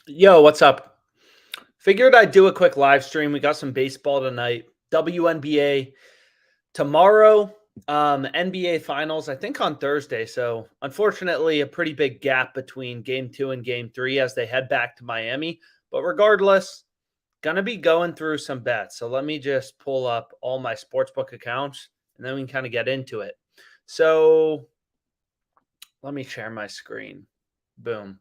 Yo, what's up? Figured I'd do a quick live stream. We got some baseball tonight. WNBA tomorrow. NBA finals, I think on Thursday. So unfortunately, a pretty big gap between game two and game three as they head back to Miami. But regardless, gonna be going through some bets. So let me just pull up all my sportsbook accounts and then we can kind of get into it. So let me share my screen. Boom.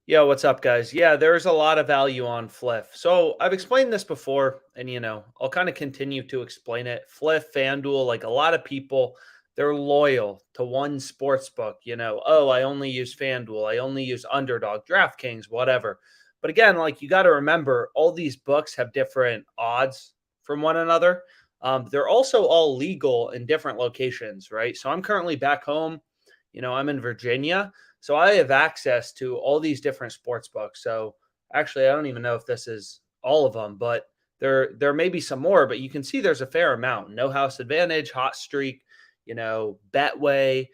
Yo, what's up, guys? Yeah, there's a lot of value on Fliff. So I've explained this before, and I'll kind of continue to explain it. Fliff, FanDuel, like a lot of people, they're loyal to one sports book. Oh, I only use FanDuel, I only use Underdog, DraftKings, whatever. But again, like you got to remember, all these books have different odds from one another. They're also all legal in different locations, right? So I'm currently back home. I'm in Virginia. So I have access to all these different sports books. So actually, I don't even know if this is all of them, but there may be some more. But you can see there's a fair amount. No House Advantage, Hot Streak, Betway,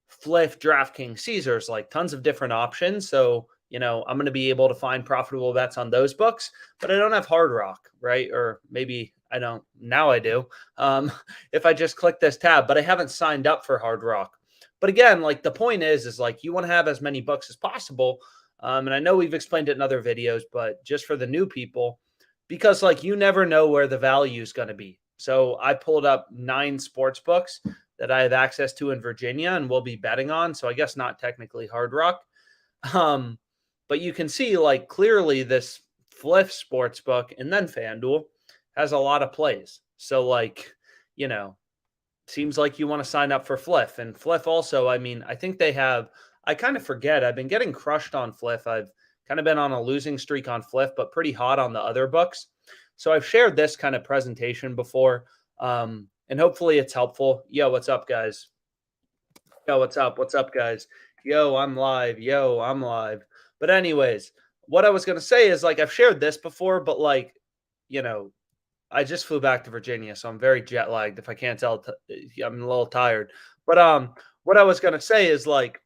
Fliff, DraftKings, Caesars, like tons of different options. So I'm going to be able to find profitable bets on those books. But I don't have Hard Rock, right? Or maybe I don't. Now I do. If I just click this tab, but I haven't signed up for Hard Rock. But again, like the point is like you want to have as many books as possible. And I know we've explained it in other videos, but just for the new people, because like you never know where the value is going to be. So I pulled up 9 sports books that I have access to in Virginia and will be betting on. So I guess not technically Hard Rock. Um, but you can see like clearly this Fliff sports book and then FanDuel has a lot of plays. So like, you know, seems like you want to sign up for Fliff. And Fliff also, I mean, I think they have, I kind of forget, I've been getting crushed on Fliff. I've kind of been on a losing streak on Fliff, but pretty hot on the other books. So I've shared this kind of presentation before, and hopefully it's helpful. Yo, what's up, guys? Yo, what's up? What's up, guys? Yo, I'm live. Yo, I'm live. But anyways, what I was going to say is like I've shared this before, but like, you know, I just flew back to Virginia, so I'm very jet lagged. If I can't tell, I'm a little tired. But what I was gonna say is like,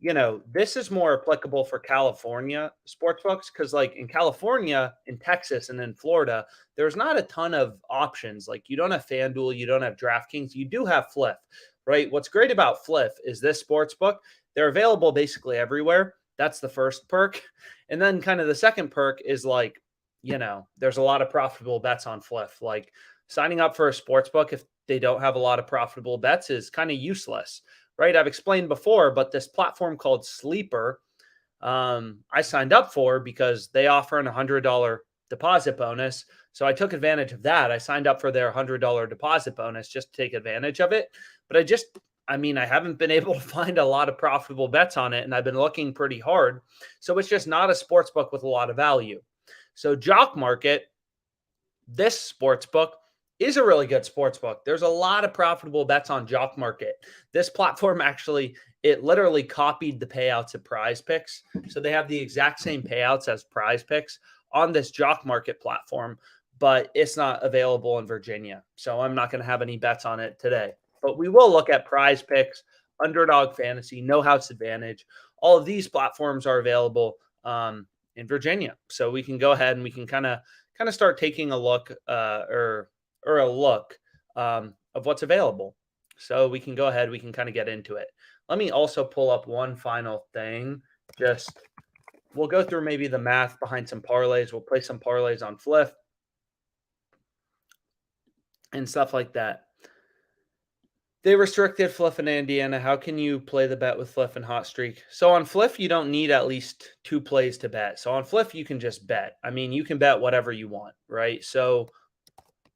this is more applicable for California sports books because, like, in California, in Texas, and in Florida, there's not a ton of options. Like, you don't have FanDuel, you don't have DraftKings, you do have Fliff, right? What's great about Fliff is this sports book; they're available basically everywhere. That's the first perk, and then kind of the second perk is like there's a lot of profitable bets on Fliff. Like signing up for a sports book if they don't have a lot of profitable bets is kind of useless, right? I've explained before, but this platform called Sleeper, I signed up for because they offer an $100 deposit bonus. So I took advantage of that. I signed up for their $100 deposit bonus just to take advantage of it. But I haven't been able to find a lot of profitable bets on it, and I've been looking pretty hard. So it's just not a sports book with a lot of value. So Jock Market, this sports book is a really good sports book. There's a lot of profitable bets on Jock Market. This platform actually, it literally copied the payouts of PrizePicks. So they have the exact same payouts as PrizePicks on this Jock Market platform, but it's not available in Virginia. So I'm not going to have any bets on it today. But we will look at PrizePicks, Underdog Fantasy, No House Advantage. All of these platforms are available in Virginia. So we can go ahead and we can kind of start taking a look or a look of what's available. So we can go ahead, we can kind of get into it. Let me also pull up one final thing. We'll go through maybe the math behind some parlays. We'll play some parlays on Fliff and stuff like that. They restricted Fliff in Indiana. How can you play the bet with Fliff and Hot Streak? So on Fliff, you don't need at least 2 plays to bet. So on Fliff, you can just bet. I mean, you can bet whatever you want, right? So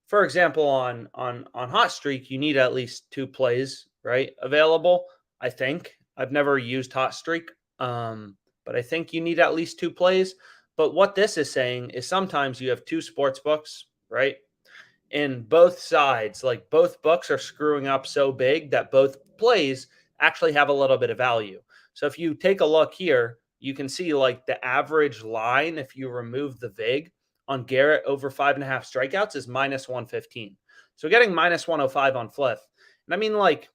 for example, on Hot Streak, you need at least 2 plays, right? Available, I think. I've never used Hot Streak, but I think you need at least 2 plays. But what this is saying is sometimes you have 2 sports books, right? In both sides, like both books are screwing up so big that both plays actually have a little bit of value. So if you take a look here, you can see like the average line, if you remove the VIG on Garrett over 5.5 strikeouts, is minus 115. So getting minus 105 on Fliff. And I mean, like,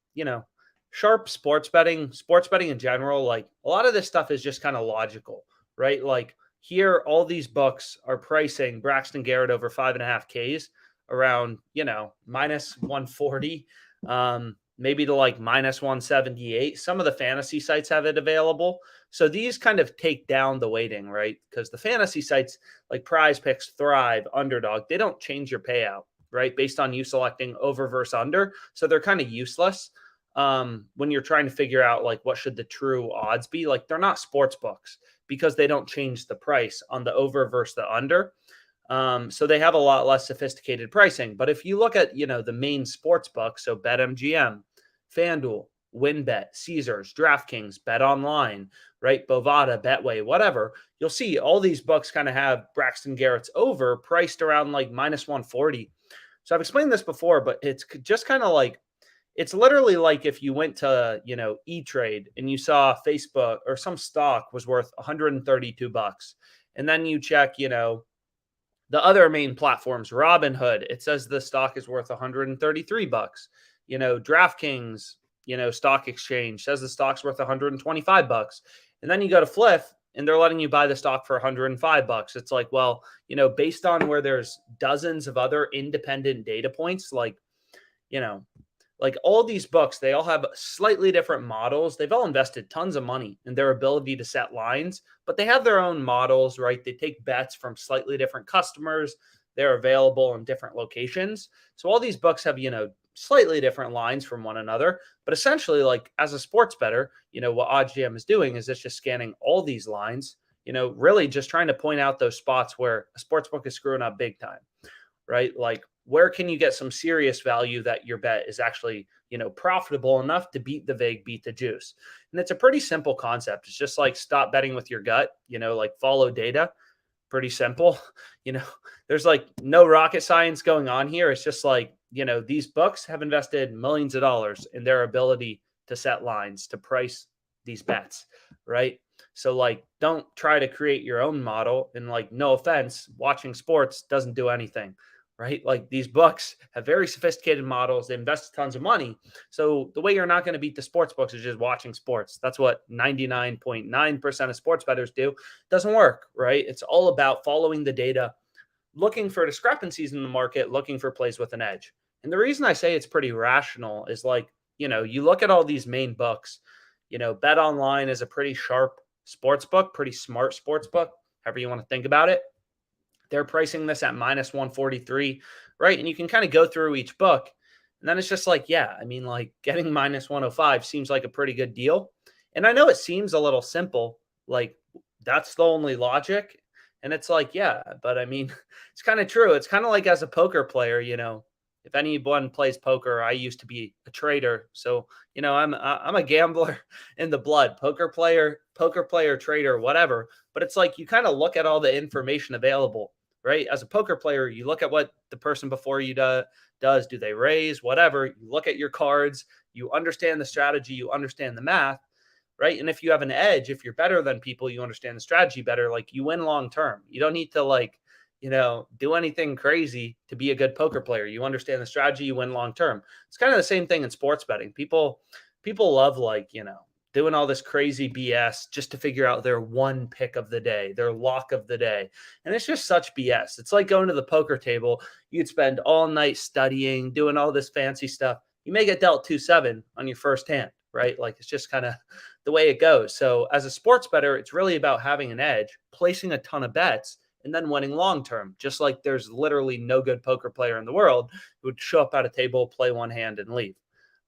sharp sports betting in general, like a lot of this stuff is just kind of logical, right? Like Here, all these books are pricing Braxton Garrett over 5.5 Ks around, minus 140, maybe to like minus 178. Some of the fantasy sites have it available. So these kind of take down the weighting, right? Because the fantasy sites like PrizePicks, Thrive, Underdog, they don't change your payout, right? Based on you selecting over versus under. So they're kind of useless when you're trying to figure out like what should the true odds be. Like they're not sports books because they don't change the price on the over versus the under. So they have a lot less sophisticated pricing. But if you look at, the main sports books, so BetMGM, FanDuel, WinBet, Caesars, DraftKings, BetOnline, right? Bovada, Betway, whatever, you'll see all these books kind of have Braxton Garrett's over priced around like minus 140. So I've explained this before, but it's just kind of like, it's literally like if you went to, E-Trade and you saw Facebook or some stock was worth 132 bucks. And then you check, the other main platforms, Robinhood, it says the stock is worth 133 bucks. DraftKings, stock exchange says the stock's worth 125 bucks. And then you go to Fliff and they're letting you buy the stock for 105 bucks. It's like, well, based on where there's dozens of other independent data points, like all these books, they all have slightly different models. They've all invested tons of money in their ability to set lines, but they have their own models, right? They take bets from slightly different customers. They're available in different locations. So all these books have, slightly different lines from one another. But essentially, like as a sports bettor, what OddsJam is doing is it's just scanning all these lines, really just trying to point out those spots where a sports book is screwing up big time, right? Like, where can you get some serious value that your bet is actually, profitable enough to beat the vig, beat the juice? And it's a pretty simple concept. It's just like stop betting with your gut, like follow data. Pretty simple. There's like no rocket science going on here. It's just like, these books have invested millions of dollars in their ability to set lines, to price these bets, right? So like, don't try to create your own model. And like, no offense, watching sports doesn't do anything. Right? Like these books have very sophisticated models. They invest tons of money. So the way you're not going to beat the sports books is just watching sports. That's what 99.9% of sports bettors do. It doesn't work, right? It's all about following the data, looking for discrepancies in the market, looking for plays with an edge. And the reason I say it's pretty rational is like, you look at all these main books, BetOnline is a pretty sharp sports book, pretty smart sports book, however you want to think about it. They're pricing this at minus 143, right? And you can kind of go through each book. And then it's just like, yeah, I mean, like getting minus 105 seems like a pretty good deal. And I know it seems a little simple, like that's the only logic. And it's like, yeah, but I mean, it's kind of true. It's kind of like as a poker player, if anyone plays poker, I used to be a trader. So, I'm a gambler in the blood, poker player, trader, whatever. But it's like you kind of look at all the information available, right? As a poker player, you look at what the person before you does. Do they raise? Whatever. You look at your cards. You understand the strategy. You understand the math, right? And if you have an edge, if you're better than people, you understand the strategy better. Like you win long term. You don't need to do anything crazy to be a good poker player. You understand the strategy. You win long term. It's kind of the same thing in sports betting. People love doing all this crazy BS just to figure out their one pick of the day, their lock of the day. And it's just such BS. It's like going to the poker table. You'd spend all night studying, doing all this fancy stuff. You may get dealt 2-7 on your first hand, right? Like it's just kind of the way it goes. So as a sports bettor, it's really about having an edge, placing a ton of bets, and then winning long term. Just like there's literally no good poker player in the world who would show up at a table, play one hand, and leave.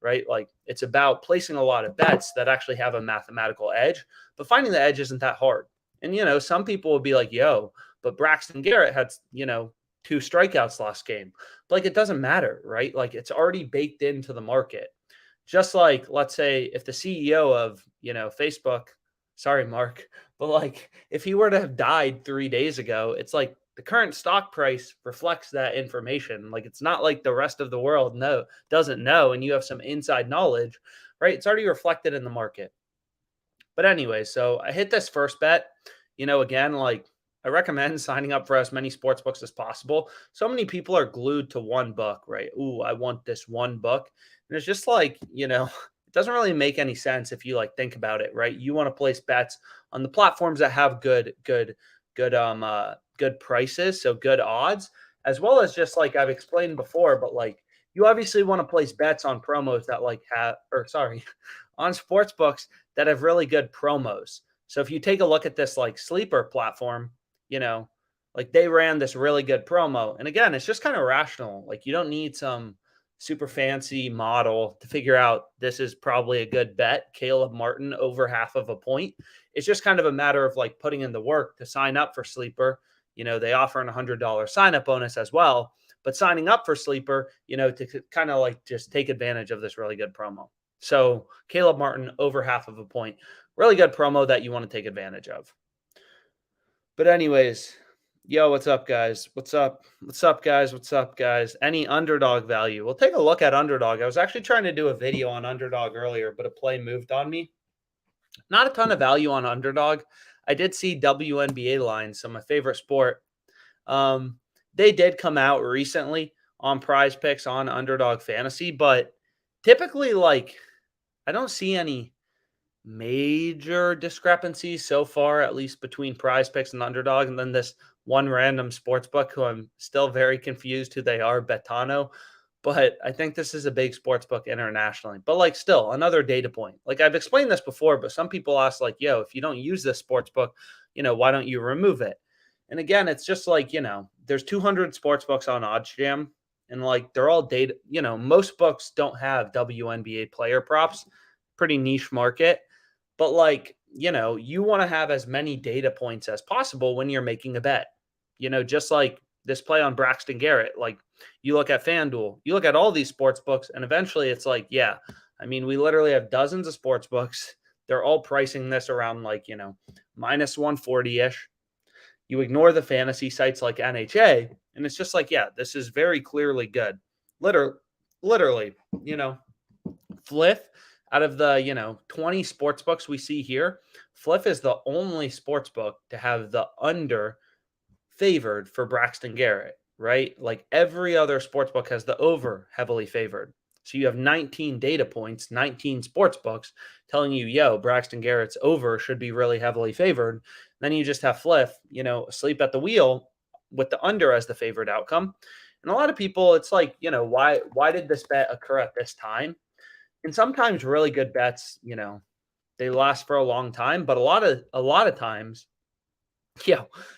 Right? Like it's about placing a lot of bets that actually have a mathematical edge, but finding the edge isn't that hard. And, some people would be like, yo, but Braxton Garrett had, 2 strikeouts last game. But like, it doesn't matter, right? Like it's already baked into the market. Just like, let's say if the CEO of, Facebook, sorry, Mark, but like if he were to have died 3 days ago, it's like, the current stock price reflects that information. Like it's not like the rest of the world doesn't know, and you have some inside knowledge, right? It's already reflected in the market. But anyway, so I hit this first bet. Again, like I recommend signing up for as many sports books as possible. So many people are glued to one book, right? Ooh, I want this one book. And it's just like, it doesn't really make any sense if you think about it, right? You want to place bets on the platforms that have good good prices, so good odds, as well as just like I've explained before, but like you obviously want to place bets on promos that like have or sorry, on sports books that have really good promos. So if you take a look at this like sleeper platform, you know, like they ran this really good promo. And again, it's just kind of rational. Like you don't need some super fancy model to figure out this is probably a good bet. Caleb Martin over half of a point. It's just kind of a matter of like putting in the work to sign up for Sleeper. They offer an $100 sign up bonus as well. But signing up for Sleeper, to kind of like just take advantage of this really good promo. So Caleb Martin over half of a point. Really good promo that you want to take advantage of. But anyways, yo, what's up, guys? What's up? What's up, guys? What's up, guys? Any underdog value? We'll take a look at underdog. I was actually trying to do a video on underdog earlier, but a play moved on me. Not a ton of value on underdog. I did see WNBA lines, so my favorite sport. They did come out recently on PrizePicks on Underdog Fantasy, but typically, like, I don't see any major discrepancies so far, at least between PrizePicks and Underdog, and then this one random sports book who I'm still very confused who they are, Betano. But I think this is a big sports book internationally. But like still another data point. Like I've explained this before, but some people ask like, yo, if you don't use this sports book, why don't you remove it? And again, it's just like, there's 200 sports books on OddsJam and like they're all data, most books don't have WNBA player props, pretty niche market. But like, you want to have as many data points as possible when you're making a bet. Just like this play on Braxton Garrett, like you look at FanDuel, you look at all these sports books, and eventually it's like, yeah, I mean, we literally have dozens of sports books. They're all pricing this around like, minus 140-ish. You ignore the fantasy sites like NHA, and it's just like, yeah, this is very clearly good. Literally, Fliff, out of the, 20 sports books we see here, Fliff is the only sports book to have the under favored for Braxton Garrett, right? Like every other sports book has the over heavily favored. So you have 19 data points, 19 sports books telling you, yo, Braxton Garrett's over should be really heavily favored. Then you just have Fliff, asleep at the wheel with the under as the favored outcome. And a lot of people, it's like, why did this bet occur at this time? And sometimes really good bets, they last for a long time, but a lot of times,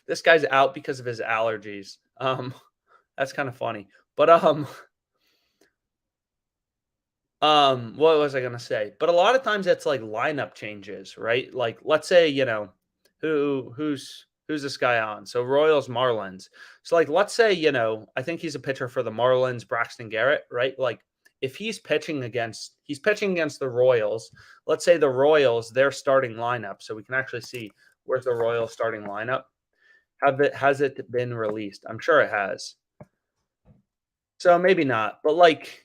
this guy's out because of his allergies. That's kind of funny. But what was I gonna say? But a lot of times it's like lineup changes, right? Like let's say, who's this guy on? So Royals Marlins. So like let's say, I think he's a pitcher for the Marlins, Braxton Garrett, right? Like if he's pitching against the Royals, let's say the Royals, their starting lineup. So we can actually see where's the Royals starting lineup. Has it been released? I'm sure it has. So maybe not, but like,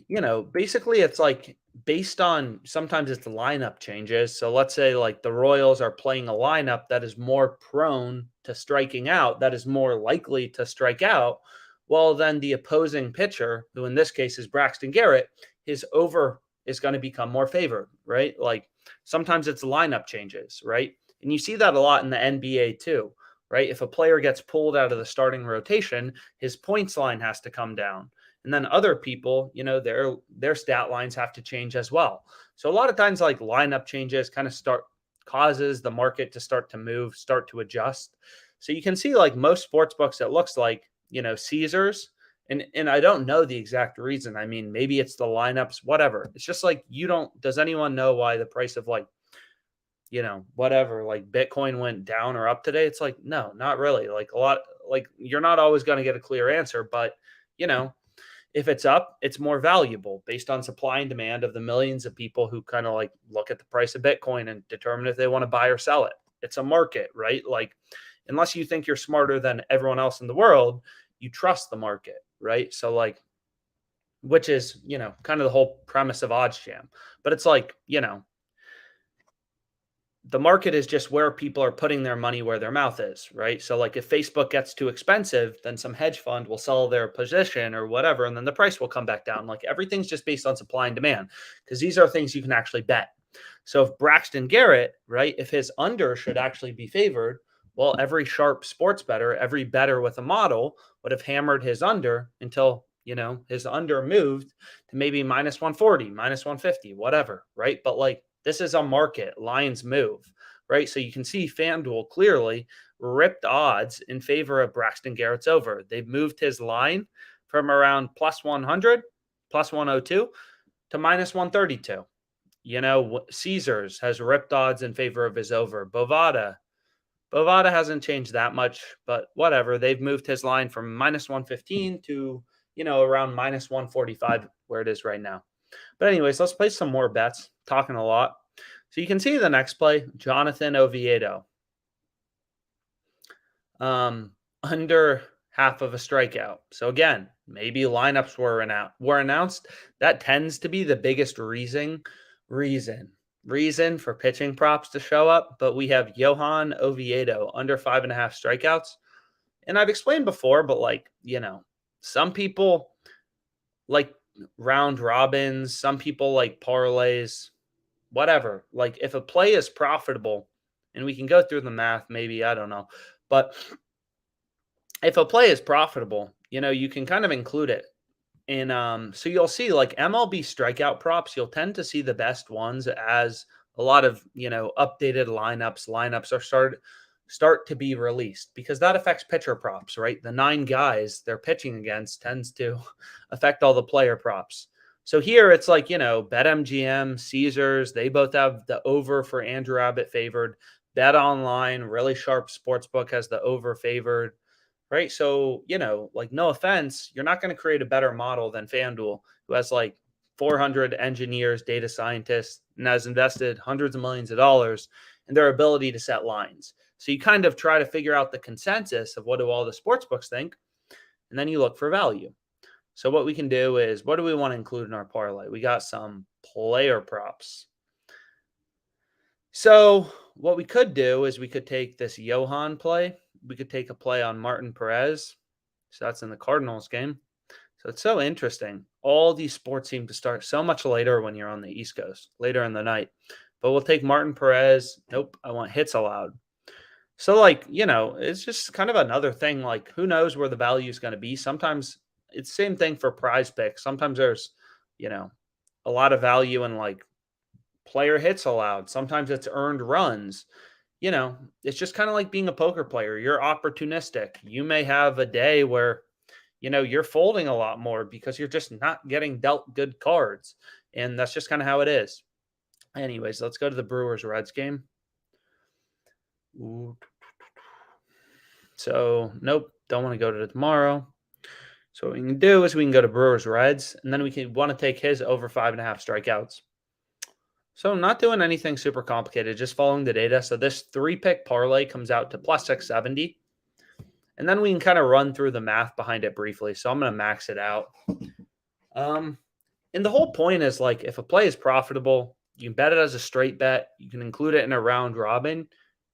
basically it's like based on sometimes it's the lineup changes. So let's say like the Royals are playing a lineup that is more prone to striking out, that is more likely to strike out. Well, then the opposing pitcher, who in this case is Braxton Garrett, his over is going to become more favored, right? Like sometimes it's lineup changes, right? And you see that a lot in the NBA too, right? If a player gets pulled out of the starting rotation, his points line has to come down. And then other people, their stat lines have to change as well. So a lot of times like lineup changes kind of causes the market to start to move, start to adjust. So you can see like most sports books, it looks like, Caesars. And I don't know the exact reason. I mean, maybe it's the lineups, whatever. It's just like does anyone know why the price of like, whatever, like Bitcoin went down or up today? It's like, no, not really. Like you're not always going to get a clear answer, but if it's up, it's more valuable based on supply and demand of the millions of people who kind of like look at the price of Bitcoin and determine if they want to buy or sell it. It's a market, right? Like, unless you think you're smarter than everyone else in the world, you trust the market, right? So like, which is, kind of the whole premise of OddsJam. But it's like, the market is just where people are putting their money where their mouth is, right? So like if Facebook gets too expensive, then some hedge fund will sell their position or whatever, and then the price will come back down. Like everything's just based on supply and demand because these are things you can actually bet. So if Braxton Garrett, right, if his under should actually be favored, Well, every sharp sports bettor, every bettor with a model would have hammered his under until, his under moved to maybe minus 140, minus 150, whatever, right? But like this is a market, lines move, right? So you can see FanDuel clearly ripped odds in favor of Braxton Garrett's over. They've moved his line from around plus 100, plus 102 to minus 132. Caesars has ripped odds in favor of his over. Bovada hasn't changed that much, but whatever. They've moved his line from minus 115 to, around minus 145 where it is right now. But anyways, let's play some more bets. Talking a lot. So you can see the next play, Jonathan Oviedo. Under half of a strikeout. So again, maybe lineups were announced. That tends to be the biggest reason for pitching props to show up. But we have Johan Oviedo under 5.5 strikeouts. And I've explained before, but some people like round robins, some people like parlays, whatever. Like if a play is profitable, and we can go through the math, maybe, I don't know. But if a play is profitable, you can kind of include it. And so you'll see like MLB strikeout props, you'll tend to see the best ones as a lot of, updated lineups are start to be released because that affects pitcher props, right? The 9 guys they're pitching against tends to affect all the player props. So here it's like, BetMGM, Caesars, they both have the over for Andrew Abbott favored. Bet Online, really sharp sportsbook has the over favored. Right. So, no offense, you're not going to create a better model than FanDuel, who has like 400 engineers, data scientists, and has invested hundreds of millions of dollars in their ability to set lines. So you kind of try to figure out the consensus of what do all the sports books think, and then you look for value. So what we can do is, what do we want to include in our parlay? We got some player props. So what we could do is we could take this Johan play. We could take a play on Martin Perez. So that's in the Cardinals game. So it's so interesting. All these sports seem to start so much later when you're on the East Coast, later in the night. But we'll take Martin Perez. Nope, I want hits allowed. So it's just kind of another thing. Like who knows where the value is going to be. Sometimes it's the same thing for PrizePicks. Sometimes there's, a lot of value in like player hits allowed. Sometimes it's earned runs. It's just kind of like being a poker player. You're opportunistic. You may have a day where, you're folding a lot more because you're just not getting dealt good cards. And that's just kind of how it is. Anyways, let's go to the Brewers-Reds game. Ooh. So, nope, don't want to go to tomorrow. So what we can do is we can go to Brewers-Reds, and then we can want to take his over 5.5 strikeouts. So I'm not doing anything super complicated, just following the data. So this 3-pick parlay comes out to plus 670. And then we can kind of run through the math behind it briefly. So I'm going to max it out. And the whole point is like if a play is profitable, you can bet it as a straight bet. You can include it in a round robin.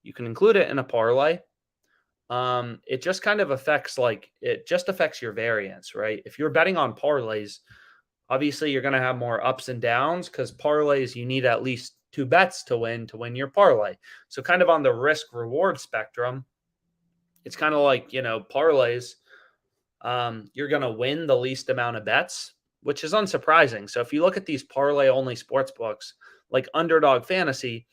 You can include it in a parlay. It just kind of affects your variance, right? If you're betting on parlays, obviously, you're going to have more ups and downs because parlays, you need at least 2 bets to win your parlay. So kind of on the risk reward spectrum, it's kind of like, parlays, you're going to win the least amount of bets, which is unsurprising. So if you look at these parlay only sports books like Underdog Fantasy,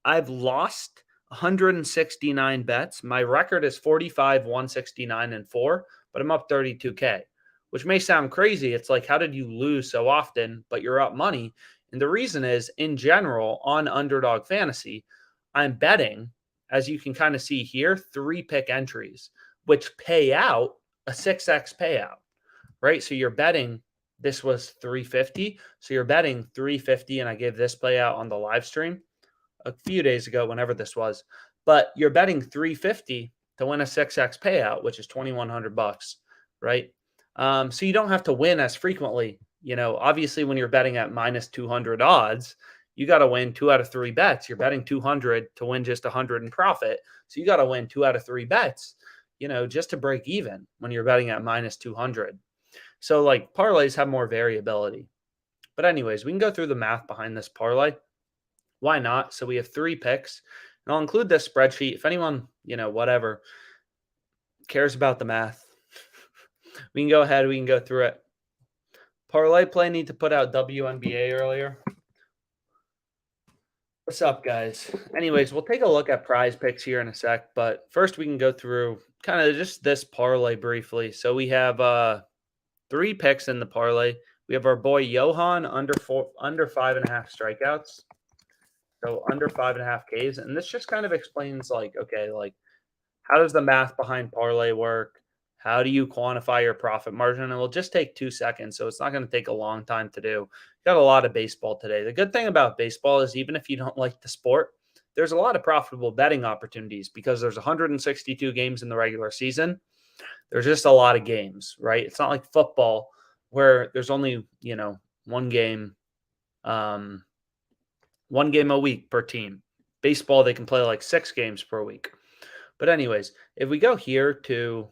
I've lost 169 bets. My record is 45, 169, and 4, but I'm up 32K. Which may sound crazy. It's like, how did you lose so often, but you're up money? And the reason is, in general, on Underdog Fantasy, I'm betting, as you can kind of see here, 3-pick entries, which pay out a 6x payout, right? So you're betting, this was 350. So you're betting 350, and I gave this payout on the live stream a few days ago, whenever this was. But you're betting 350 to win a 6x payout, which is $2,100, right? So you don't have to win as frequently. Obviously, when you're betting at minus 200 odds, you got to win 2 out of 3 bets. You're betting 200 to win just 100 in profit. So you got to win 2 out of 3 bets, just to break even when you're betting at minus 200. So like parlays have more variability. But anyways, we can go through the math behind this parlay. Why not? So we have 3 picks. And I'll include this spreadsheet. If anyone, whatever, cares about the math, we can go ahead. We can go through it. Parlay play need to put out WNBA earlier. What's up, guys? Anyways, we'll take a look at PrizePicks here in a sec, but first we can go through kind of just this parlay briefly. So we have 3 picks in the parlay. We have our boy Johan under 5.5 strikeouts. So under 5.5 Ks. And this just kind of explains okay, how does the math behind parlay work? How do you quantify your profit margin? It will just take 2 seconds, so it's not going to take a long time to do. Got a lot of baseball today. The good thing about baseball is even if you don't like the sport, there's a lot of profitable betting opportunities because there's 162 games in the regular season. There's just a lot of games, right? It's not like football where there's only, one game a week per team. Baseball, they can play like 6 games per week. But anyways, if we go here to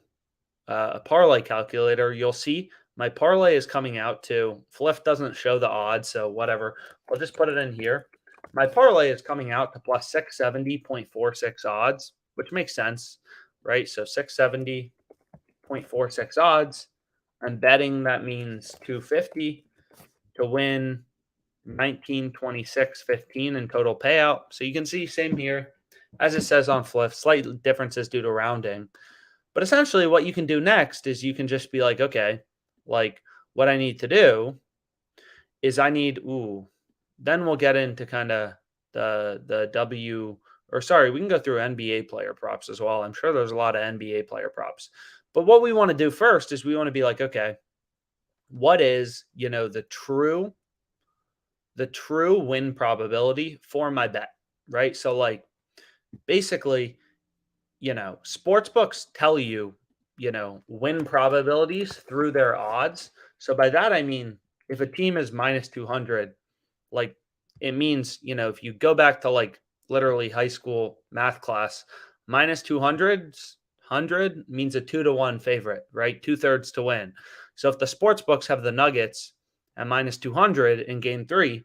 a parlay calculator, you'll see my parlay is coming out to, Fliff doesn't show the odds, so whatever. I'll just put it in here. My parlay is coming out to plus 670.46 odds, which makes sense, right? So 670.46 odds. I'm betting that means 250 to win 1926.15 in total payout. So you can see same here as it says on Fliff, slight differences due to rounding. But essentially what you can do next is you can just be like, okay, what I need to do is then we'll get into kind of the we can go through NBA player props as well. I'm sure there's a lot of NBA player props. But what we want to do first is we want to be like, okay, what is, the true win probability for my bet, right? So basically, sports books tell you, win probabilities through their odds. So by that, I mean, if a team is minus 200, it means, if you go back to literally high school math class, minus 200 means a 2-1 favorite, right? 2/3 to win. So if the sports books have the Nuggets at minus 200 in game 3,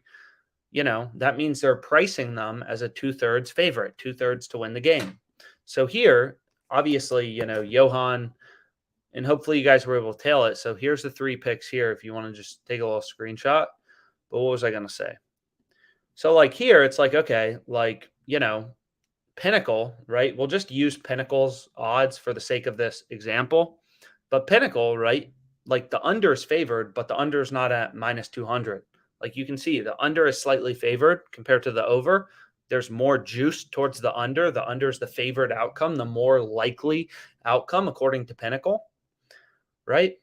that means they're pricing them as a 2/3 favorite, 2/3 to win the game. So here, obviously, Johan, and hopefully you guys were able to tail it. So here's the 3 picks here if you want to just take a little screenshot. But what was I going to say? So here, it's okay, Pinnacle, right? We'll just use Pinnacle's odds for the sake of this example. But Pinnacle, right? The under is favored, but the under is not at minus 200. You can see the under is slightly favored compared to the over. There's more juice towards the under. The under is the favored outcome, the more likely outcome according to Pinnacle, right?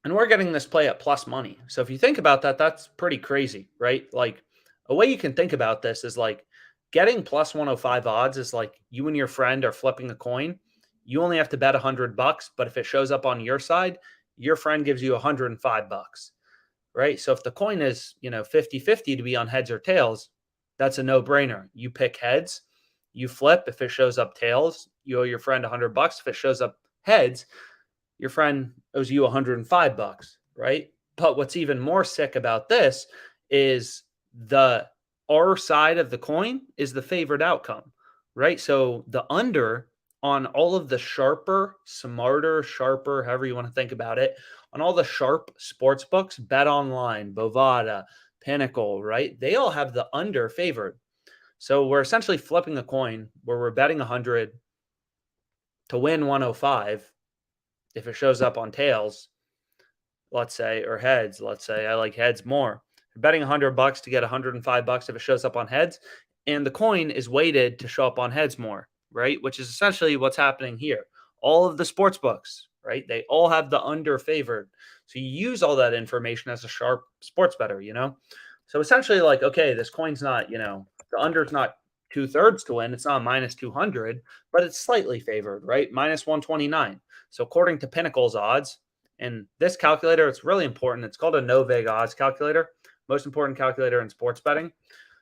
And we're getting this play at plus money. So if you think about that, that's pretty crazy, right? A way you can think about this is getting plus 105 odds is you and your friend are flipping a coin. You only have to bet $100, but if it shows up on your side, your friend gives you $105, right? So if the coin is, 50-50 to be on heads or tails, that's a no-brainer. You pick heads, you flip. If it shows up tails, you owe your friend $100. If it shows up heads, your friend owes you $105, right? But what's even more sick about this is our side of the coin is the favored outcome, right? So the under on all of the sharper, however you want to think about it, on all the sharp sports books, Bet Online, Bovada, Pinnacle, right? They all have the under favored. So we're essentially flipping a coin where we're betting 100 to win 105. If it shows up on tails, let's say, or heads, let's say, I like heads more. You're betting $100 to get $105 if it shows up on heads, and the coin is weighted to show up on heads more, right? Which is essentially what's happening here. All of the sports books, right? They all have the under favored. So you use all that information as a sharp sports bettor, So essentially okay, this coin's not, the under's not 2/3 to win. It's not minus 200, but it's slightly favored, right? Minus 129. So according to Pinnacle's odds, and this calculator, it's really important. It's called a no-vig odds calculator, most important calculator in sports betting.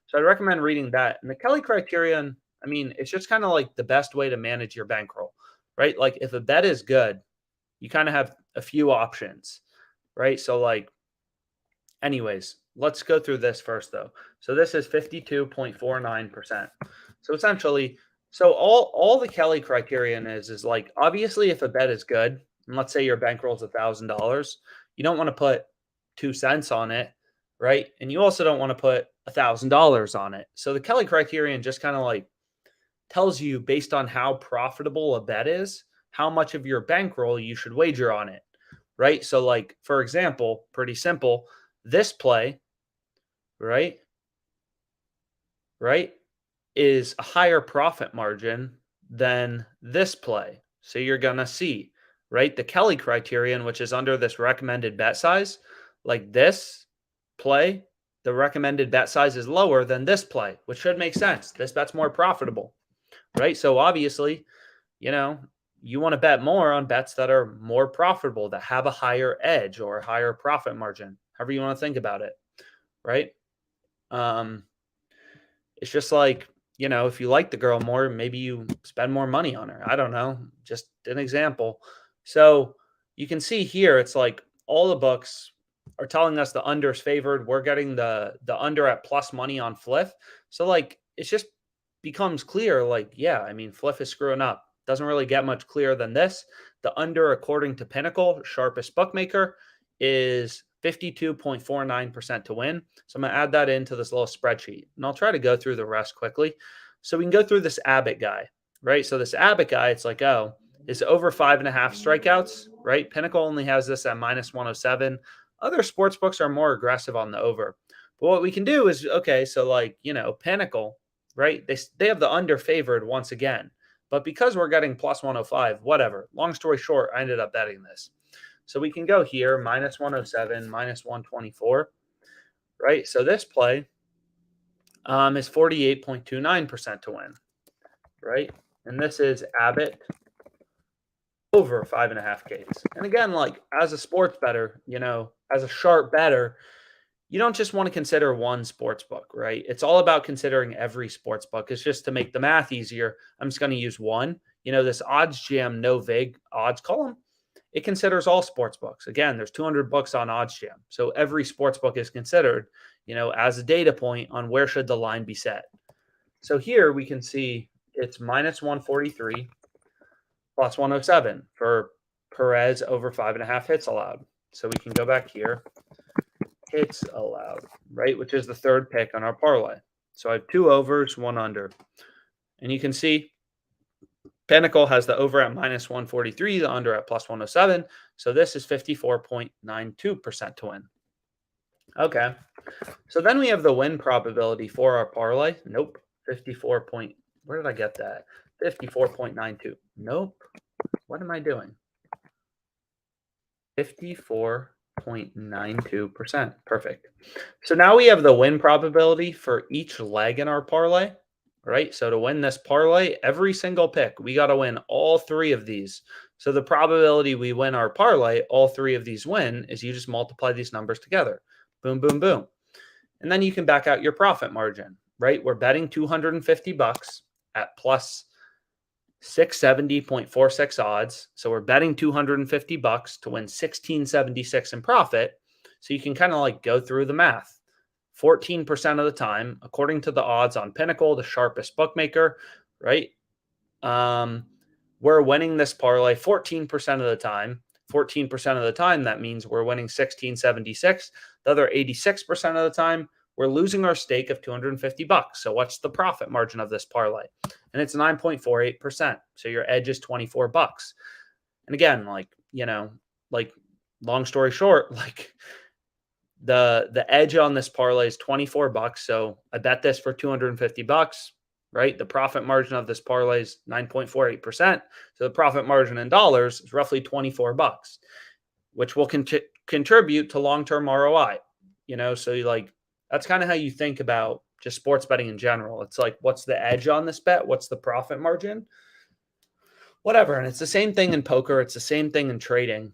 So I'd recommend reading that. And the Kelly criterion, I mean, it's just kind of the best way to manage your bankroll, right? If a bet is good, you kind of have a few options, right? So anyways, let's go through this first though. So this is 52.49%. So essentially, all the Kelly criterion is like, obviously if a bet is good, and let's say your bankroll is $1,000, you don't want to put 2 cents on it, right? And you also don't want to put $1,000 on it. So the Kelly criterion just kind of like tells you, based on how profitable a bet is, how much of your bankroll you should wager on it, right? So like, for example, pretty simple, this play, right? Right? Is a higher profit margin than this play. So you're going to see, right? The Kelly criterion, which is under this recommended bet size, like this play, the recommended bet size is lower than this play, which should make sense. This bet's more profitable, right? So obviously, you want to bet more on bets that are more profitable, that have a higher edge or a higher profit margin, however you want to think about it, right? It's just like, if you like the girl more, maybe you spend more money on her. I don't know. Just an example. So you can see here, it's like all the books are telling us the under is favored. We're getting the under at plus money on Fliff. So like, it just becomes clear, like, yeah, I mean, Fliff is screwing up. Doesn't really get much clearer than this. The under, according to Pinnacle, sharpest bookmaker, is 52.49% to win. So I'm going to add that into this little spreadsheet, and I'll try to go through the rest quickly. So we can go through this Abbott guy, right? So this Abbott guy, it's like, oh, is over 5.5 strikeouts, right? Pinnacle only has this at minus 107. Other sports books are more aggressive on the over. But what we can do is, okay, so like, Pinnacle, right? They have the under favored once again. But because we're getting plus 105, whatever. Long story short, I ended up betting this. So we can go here, minus 107, minus 124, right? So this play is 48.29% to win, right? And this is Abbott over 5.5 Ks. And again, like as a sports bettor, as a sharp bettor, you don't just want to consider one sports book, right? It's all about considering every sports book. It's just to make the math easier. I'm just going to use one. This odds jam, no vig odds column, it considers all sports books. Again, there's 200 books on OddsJam. So every sports book is considered, as a data point on where should the line be set. So here we can see it's minus 143 plus 107 for Perez over 5.5 hits allowed. So we can go back here, hits allowed, right? Which is the third pick on our parlay. So I have 2 overs, 1 under. And you can see Pinnacle has the over at minus 143, the under at plus 107. So this is 54.92% to win. Okay. So then we have the win probability for our parlay. Nope. 54 point. Where did I get that? 54.92. Nope. What am I doing? 54.92%. Perfect. So now we have the win probability for each leg in our parlay. Right? So to win this parlay, every single pick, we got to win all 3 of these. So the probability we win our parlay, all 3 of these win, is you just multiply these numbers together. Boom, boom, boom. And then you can back out your profit margin, right? We're betting $250 at plus 670.46 odds. So we're betting $250 to win 1676 in profit. So you can kind of like go through the math. 14% of the time, according to the odds on Pinnacle, the sharpest bookmaker, right? We're winning this parlay 14% of the time. 14% of the time, that means we're winning 1676. The other 86% of the time, we're losing our stake of $250. So what's the profit margin of this parlay? And it's 9.48%. So your edge is $24. And again, like long story short, like the edge on this parlay is $24. So I bet this for $250, right? The profit margin of this parlay is 9.48%. So the profit margin in dollars is roughly $24, which will contribute to long-term ROI. So that's kind of how you think about just sports betting in general. It's like, what's the edge on this bet? What's the profit margin? Whatever. And it's the same thing in poker. It's the same thing in trading.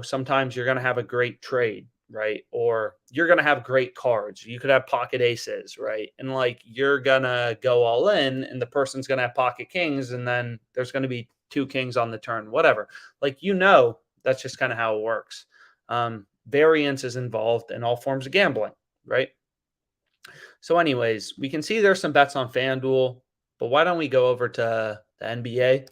Sometimes you're going to have a great trade, right? Or you're going to have great cards. You could have pocket aces, right? And you're going to go all in and the person's going to have pocket kings. And then there's going to be 2 kings on the turn, whatever. That's just kind of how it works. Variance is involved in all forms of gambling, right? So, anyways, we can see there's some bets on FanDuel, but why don't we go over to the NBA?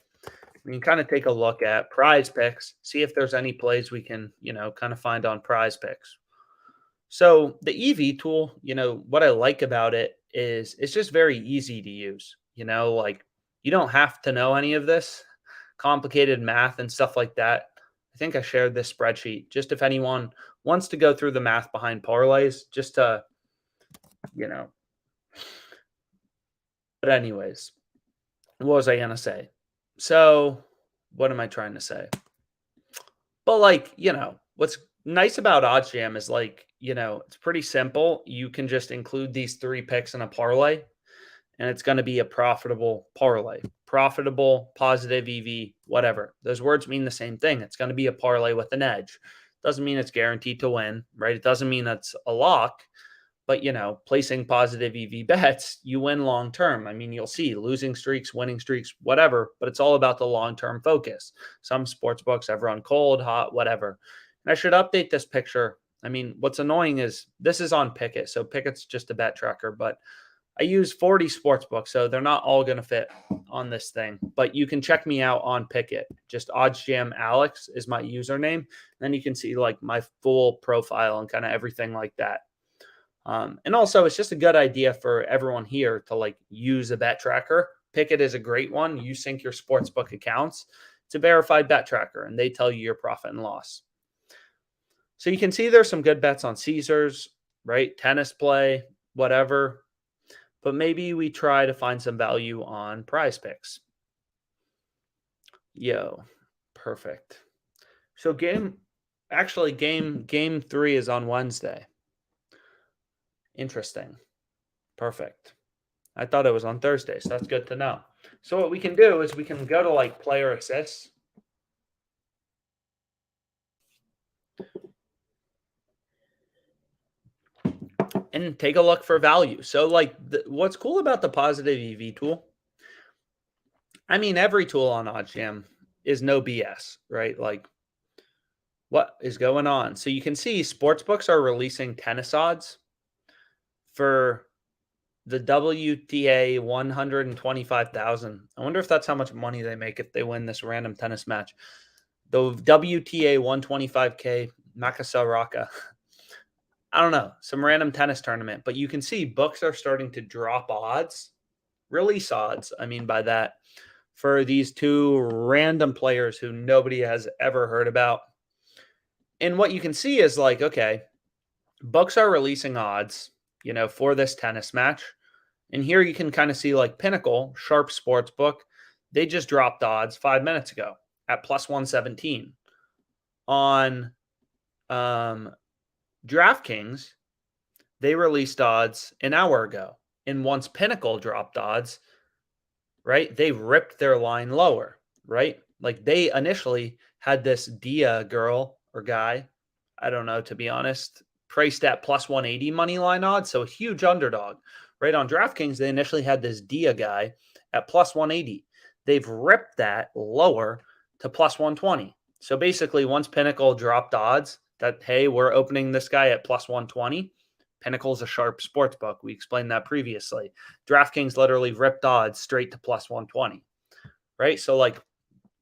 We can kind of take a look at prize picks, see if there's any plays we can, kind of find on prize picks. So the EV tool, what I like about it is it's just very easy to use. Like you don't have to know any of this complicated math and stuff like that. I think I shared this spreadsheet just if anyone wants to go through the math behind parlays, just to, you know. But, anyways, what was I going to say? So, what am I trying to say? But what's nice about OddsJam is it's pretty simple. You can just include these 3 picks in a parlay and it's going to be a profitable parlay. Profitable, positive EV, whatever. Those words mean the same thing. It's going to be a parlay with an edge. Doesn't mean it's guaranteed to win, right? It doesn't mean that's a lock. But, placing positive EV bets, you win long term. I mean, you'll see losing streaks, winning streaks, whatever, but it's all about the long term focus. Some sports books have run cold, hot, whatever. And I should update this picture. I mean, what's annoying is this is on Pickett. So Pickett's just a bet tracker, but I use 40 sports books, so they're not all going to fit on this thing. But you can check me out on Pickett. Just OddsJam Alex is my username. Then you can see my full profile and kind of everything like that. And also, it's just a good idea for everyone here to use a bet tracker. Pickett is a great one. You sync your sportsbook accounts. It's a verified bet tracker, and they tell you your profit and loss. So you can see there's some good bets on Caesars, right? Tennis play, whatever. But maybe we try to find some value on PrizePicks. Perfect. So game 3 is on Wednesday. Interesting. Perfect. I thought it was on Thursday, so that's good to know. So what we can do is we can go to player assists. And take a look for value. So what's cool about the positive EV tool, I mean, every tool on OddsJam is no BS, right? What is going on? So you can see sportsbooks are releasing tennis odds for the WTA 125,000. I wonder if that's how much money they make if they win this random tennis match. The WTA 125K Makasaraka. I don't know, some random tennis tournament. But you can see books are starting to drop odds, release odds. I mean by that, for these 2 random players who nobody has ever heard about. And what you can see is okay, books are releasing odds, for this tennis match. And here you can kind of see Pinnacle, Sharp Sportsbook, they just dropped odds 5 minutes ago at plus 117. On DraftKings, they released odds an hour ago. And once Pinnacle dropped odds, right, they ripped their line lower, right? They initially had this Dia girl or guy, I don't know, to be honest, priced at plus 180 money line odds. So a huge underdog, right? On DraftKings, they initially had this Dia guy at plus 180. They've ripped that lower to plus 120. So basically, once Pinnacle dropped odds that, hey, we're opening this guy at plus 120, Pinnacle's a sharp sports book. We explained that previously. DraftKings literally ripped odds straight to plus 120, right? So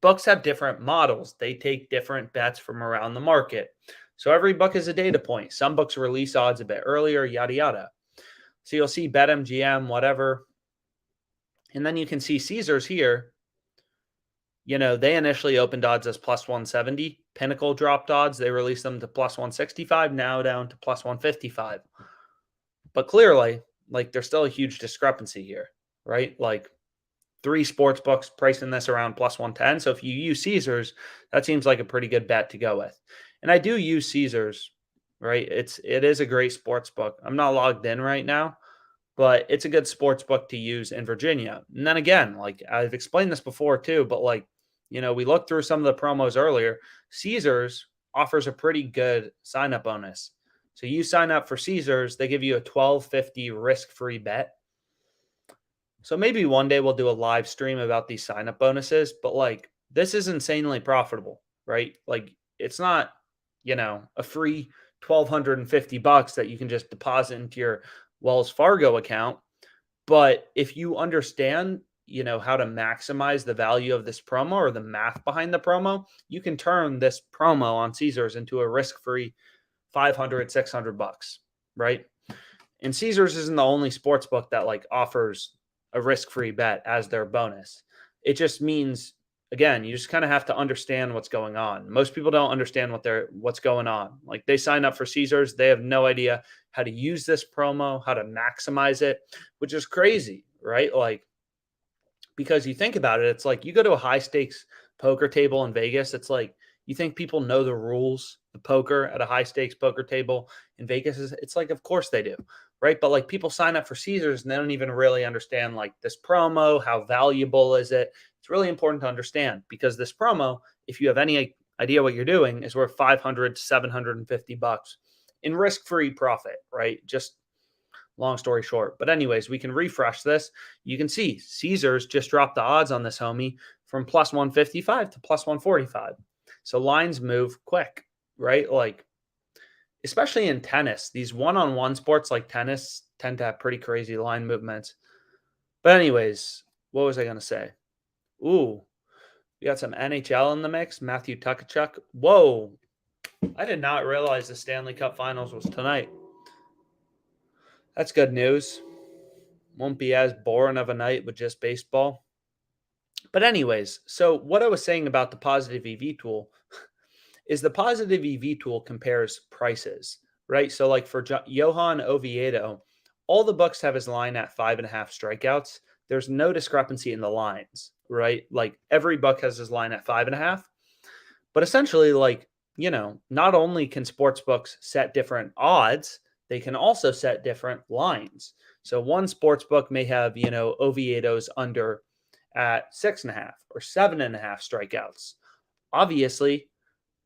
books have different models. They take different bets from around the market. So every book is a data point. Some books release odds a bit earlier, yada, yada. So you'll see BetMGM, whatever. And then you can see Caesars here. They initially opened odds as plus 170. Pinnacle dropped odds. They released them to plus 165, now down to plus 155. But clearly, there's still a huge discrepancy here, right? 3 sports books pricing this around plus 110. So if you use Caesars, that seems like a pretty good bet to go with. And I do use Caesars, right? It is a great sports book. I'm not logged in right now, but it's a good sports book to use in Virginia. And then again, I've explained this before too, but we looked through some of the promos earlier. Caesars offers a pretty good sign-up bonus. So you sign up for Caesars, they give you a $12.50 risk-free bet. So maybe one day we'll do a live stream about these sign-up bonuses, but this is insanely profitable, right? It's not, a free $1,250 that you can just deposit into your Wells Fargo account. But if you understand, how to maximize the value of this promo or the math behind the promo, you can turn this promo on Caesars into a risk-free 500, 600 bucks, right? And Caesars isn't the only sports book that like offers a risk-free bet as their bonus. It just means, again, you just kind of have to understand what's going on. Most people don't understand what's going on. Like they sign up for Caesars, they have no idea how to use this promo, how to maximize it, which is crazy, right? Like, because you think about it, it's like you go to a high stakes poker table in Vegas, it's like you think people know the rules, the poker at a high stakes poker table in Vegas it's like of course they do, right? But like people sign up for Caesars and they don't even really understand like this promo, how valuable is it? It's really important to understand because this promo, if you have any idea what you're doing, is worth 500 to 750 bucks in risk-free profit, right? Just long story short. But anyways, we can refresh this. You can see Caesars just dropped the odds on this homie from plus 155 to plus 145. So lines move quick, right? Like, especially in tennis, these one-on-one sports like tennis tend to have pretty crazy line movements. But anyways, what was I going to say? Ooh, we got some NHL in the mix. Matthew Tukachuk. Whoa. I did not realize the Stanley Cup Finals was tonight. That's good news. Won't be as boring of a night with just baseball. But anyways, so what I was saying about the positive EV tool is the positive EV tool compares prices, right? So like for Johan Oviedo, all the books have his line at 5.5 strikeouts. There's no discrepancy in the lines, right? Like every book has his line at 5.5. But essentially, like, not only can sports books set different odds, they can also set different lines. So one sports book may have, Oviedo's under at 6.5 or 7.5 strikeouts. Obviously,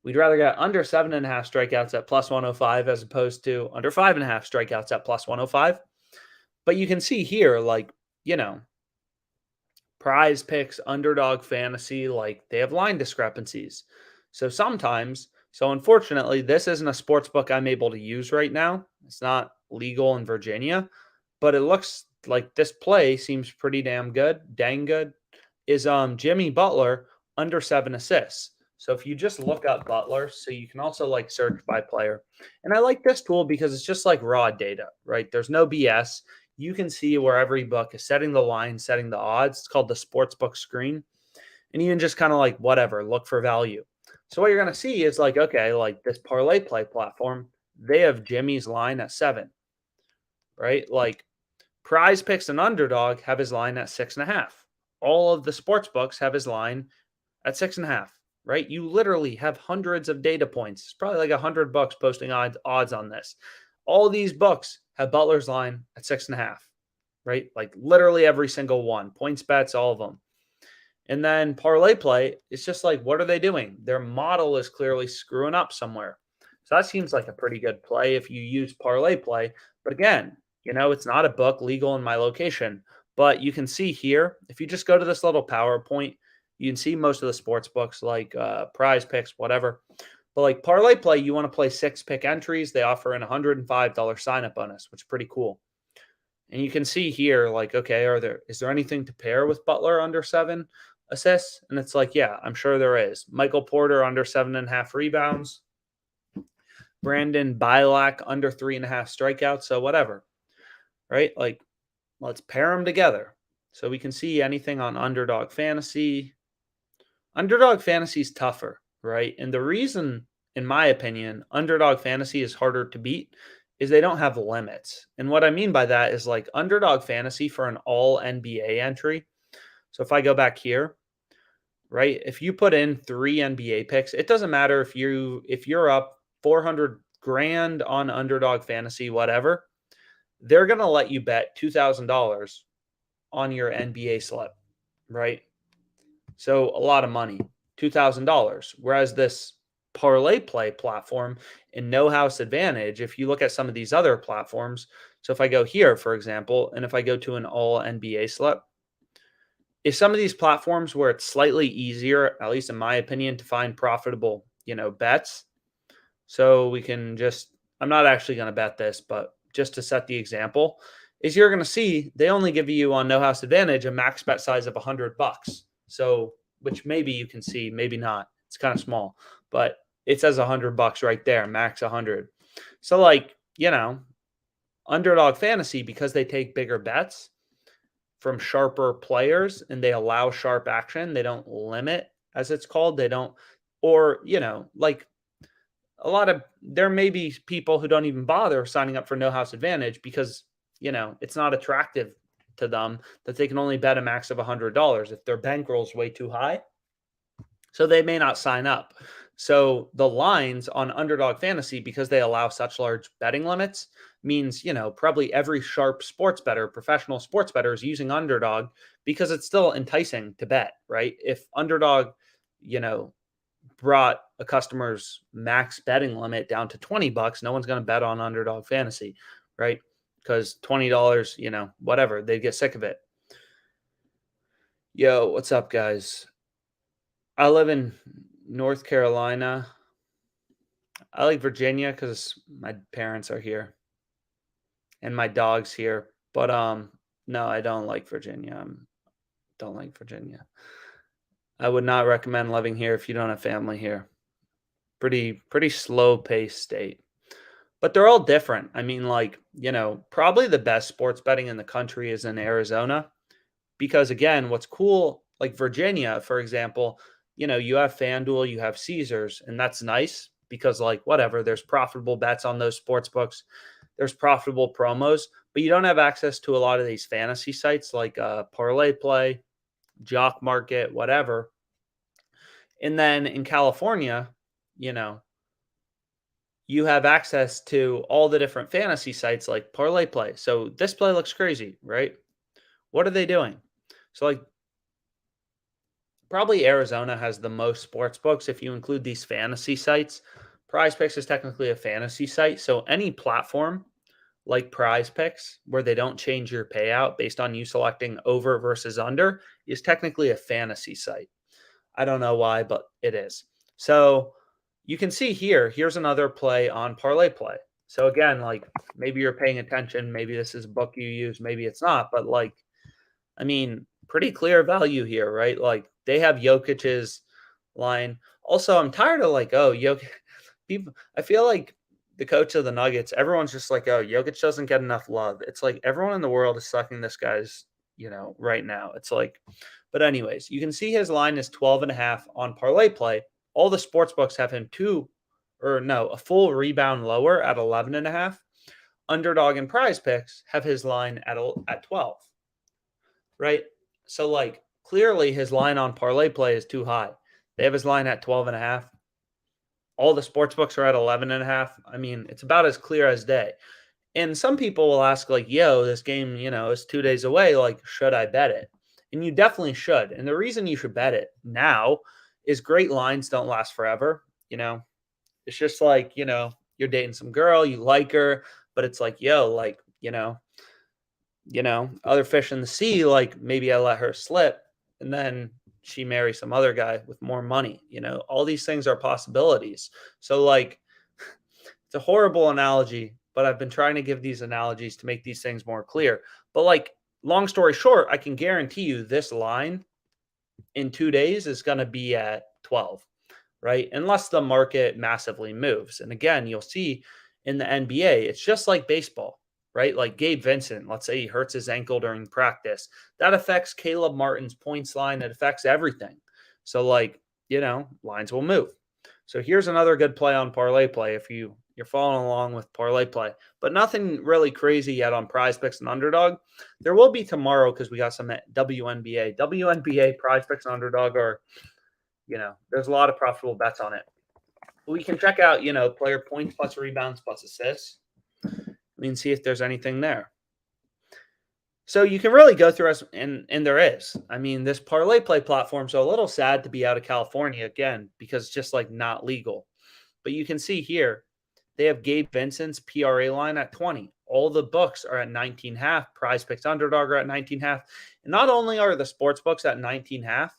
we'd rather get under 7.5 strikeouts at plus 105 as opposed to under 5.5 strikeouts at plus 105. But you can see here, like, PrizePicks, Underdog Fantasy, like they have line discrepancies. So unfortunately, this isn't a sports book I'm able to use right now. It's not legal in Virginia, but it looks like this play seems pretty dang good. Is Jimmy Butler under 7 assists. So if you just look up Butler, so you can also like search by player. And I like this tool because it's just like raw data, right? There's no BS. You can see where every book is setting the line, setting the odds. It's called the sportsbook screen. And you can just kind of like whatever, look for value. So what you're going to see is like, okay, like this parlay play platform, they have Jimmy's line at 7, right? Like PrizePicks and Underdog have his line at 6.5. All of the sports books have his line at 6.5, right? You literally have hundreds of data points. It's probably like $100 posting odds on this. All these books have Butler's line at 6.5, right? Like literally every single one. Points bets, all of them. And then parlay play, it's just like, what are they doing? Their model is clearly screwing up somewhere. So that seems like a pretty good play if you use parlay play. But again, it's not a book legal in my location. But you can see here, if you just go to this little PowerPoint, you can see most of the sports books like PrizePicks, whatever. But like parlay play, you want to play 6-pick entries. They offer an $105 sign-up bonus, which is pretty cool. And you can see here, like, okay, is there anything to pair with Butler under 7 assists? And it's like, yeah, I'm sure there is. Michael Porter under 7.5 rebounds. Brandon Bilak under 3.5 strikeouts. So whatever, right? Like, let's pair them together. So we can see anything on Underdog Fantasy. Underdog Fantasy is tougher, right? And the reason, in my opinion, Underdog Fantasy is harder to beat is they don't have limits. And what I mean by that is like Underdog Fantasy for an all NBA entry. So if I go back here, right, if you put in 3 NBA picks, it doesn't matter if you're up 400 grand on Underdog Fantasy, whatever, they're going to let you bet $2,000 on your NBA slip, right? So a lot of money, $2,000. Whereas this parlay play platform in No House Advantage, if you look at some of these other platforms, so if I go here, for example, and if I go to an all NBA slip, if some of these platforms where it's slightly easier, at least in my opinion, to find profitable, bets. So we can I'm not actually going to bet this, but just to set the example, is you're going to see they only give you on No House Advantage a max bet size of $100. So, which maybe you can see, maybe not. It's kind of small, but it says $100 right there, max 100. So, like, Underdog Fantasy, because they take bigger bets from sharper players and they allow sharp action, they don't limit, as it's called. They don't, or, like there may be people who don't even bother signing up for No House Advantage because, it's not attractive to them that they can only bet a max of $100 if their bankroll is way too high. So they may not sign up. So the lines on Underdog Fantasy, because they allow such large betting limits, means, probably every sharp sports bettor, professional sports bettor is using Underdog because it's still enticing to bet, right? If Underdog, brought a customer's max betting limit down to $20, no one's going to bet on Underdog Fantasy, right? Because $20, whatever, they get sick of it. Yo, what's up, guys? I live in North Carolina. I like Virginia because my parents are here and my dog's here. But no, I don't like Virginia. Don't like Virginia. I would not recommend living here if you don't have family here. Pretty slow paced state. But they're all different. I mean, like, probably the best sports betting in the country is in Arizona. Because again, what's cool, like Virginia, for example, you have FanDuel, you have Caesars, and that's nice because, like, whatever, there's profitable bets on those sports books. There's profitable promos, but you don't have access to a lot of these fantasy sites like Parlay Play, Jock Market, whatever. And then in California, you have access to all the different fantasy sites like Parlay Play. So this play looks crazy, right? What are they doing? So, like, probably Arizona has the most sports books if you include these fantasy sites. PrizePicks is technically a fantasy site. So any platform like PrizePicks, where they don't change your payout based on you selecting over versus under, is technically a fantasy site. I don't know why, but it is. So you can see here's another play on Parlay Play. So again, like, maybe you're paying attention. Maybe this is a book you use. Maybe it's not. But, like, I mean, pretty clear value here, right? Like, they have Jokic's line. Also, I'm tired of, like, Jokic. People, I feel like the coach of the Nuggets, everyone's just like, Jokic doesn't get enough love. It's like everyone in the world is sucking this guy's, right now. It's like, but anyways, you can see his line is 12.5 on Parlay Play. All the sports books have him a full rebound lower at 11.5. Underdog and PrizePicks have his line at 12. Right? So, like, clearly his line on Parlay Play is too high. They have his line at 12.5. All the sports books are at 11.5. I mean, it's about as clear as day. And some people will ask, like, this game, is 2 days away. Like, should I bet it? And you definitely should. And the reason you should bet it now is great lines don't last forever. It's just like, you're dating some girl, you like her, but it's like, other fish in the sea, like, maybe I let her slip and then she marries some other guy with more money. All these things are possibilities. So, like, it's a horrible analogy, but I've been trying to give these analogies to make these things more clear. But, like, long story short, I can guarantee you this line in 2 days is going to be at 12, right? Unless the market massively moves. And again, you'll see in the NBA, it's just like baseball, right? Like Gabe Vincent, let's say he hurts his ankle during practice. That affects Caleb Martin's points line. It affects everything. So, like, lines will move. So here's another good play on Parlay Play if you're following along with Parlay Play. But nothing really crazy yet on PrizePicks and Underdog. There will be tomorrow because we got some WNBA. WNBA, PrizePicks, and Underdog are, there's a lot of profitable bets on it. We can check out, player points plus rebounds plus assists. See if there's anything there. So you can really go through us, and there is. This Parlay Play platform, so a little sad to be out of California again because it's just, like, not legal. But you can see here, they have Gabe Vincent's PRA line at 20. All the books are at 19.5. PrizePicks Underdog are at 19.5. And not only are the sports books at 19.5,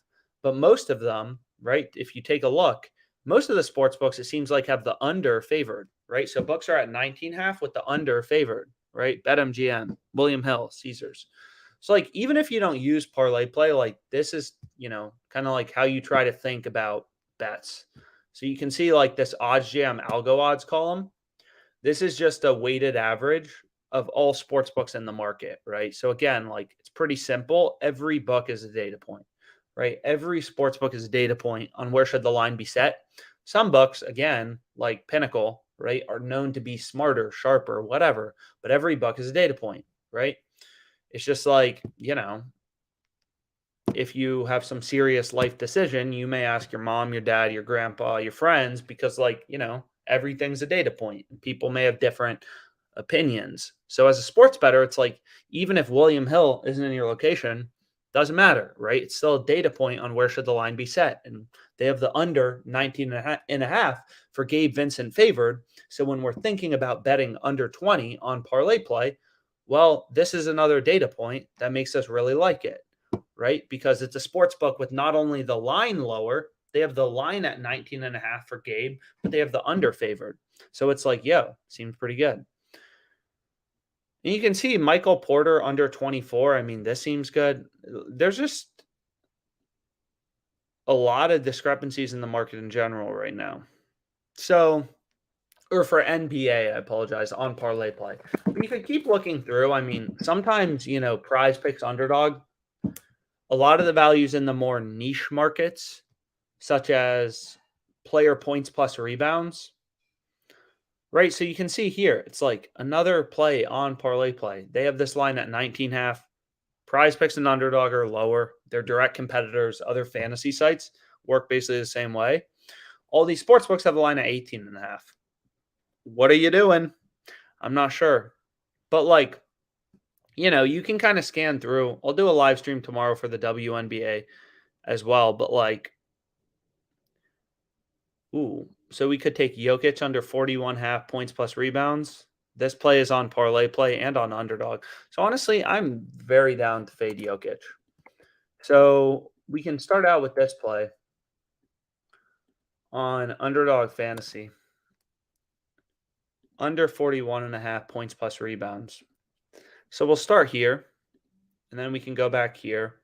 but most of them, right, if you take a look, most of the sports books, it seems like, have the under favored, right? So books are at 19.5 with the under favored, right? BetMGM, William Hill, Caesars. So like even if you don't use parlay play, like this is, kind of like how you try to think about bets. So you can see like this odds jam algo odds column. This is just a weighted average of all sports books in the market, right? So again, like it's pretty simple. Every book is a data point, right? Every sports book is a data point on where should the line be set. Some books, again, like Pinnacle, right, are known to be smarter, sharper, whatever, but every book is a data point, right? It's just like, if you have some serious life decision, you may ask your mom, your dad, your grandpa, your friends, because like, everything's a data point. People may have different opinions. So as a sports bettor, it's like, even if William Hill isn't in your location, doesn't matter, right? It's still a data point on where should the line be set. And they have the under 19 and a half for Gabe Vincent favored. So when we're thinking about betting under 20 on parlay play, well, this is another data point that makes us really like it, right? Because it's a sports book with not only the line lower, they have the line at 19 and a half for Gabe, but they have the under favored. So it's like, seems pretty good. And you can see Michael Porter under 24. I mean, this seems good. There's just a lot of discrepancies in the market in general right now. So, or for NBA, I apologize, on parlay play. But you could keep looking through. I mean, sometimes, PrizePicks Underdog, a lot of the values in the more niche markets, such as player points plus rebounds, right? So you can see here, it's like another play on parlay play. They have this line at 19.5. PrizePicks and Underdog are lower. They're direct competitors. Other fantasy sites work basically the same way. All these sports books have a line at 18.5. What are you doing? I'm not sure. But like, you can kind of scan through. I'll do a live stream tomorrow for the WNBA as well. But like, so we could take Jokic under 41.5 points plus rebounds. This play is on parlay play and on Underdog. So honestly, I'm very down to fade Jokic. So we can start out with this play on Underdog Fantasy. Under 41.5 points plus rebounds. So we'll start here, and then we can go back here.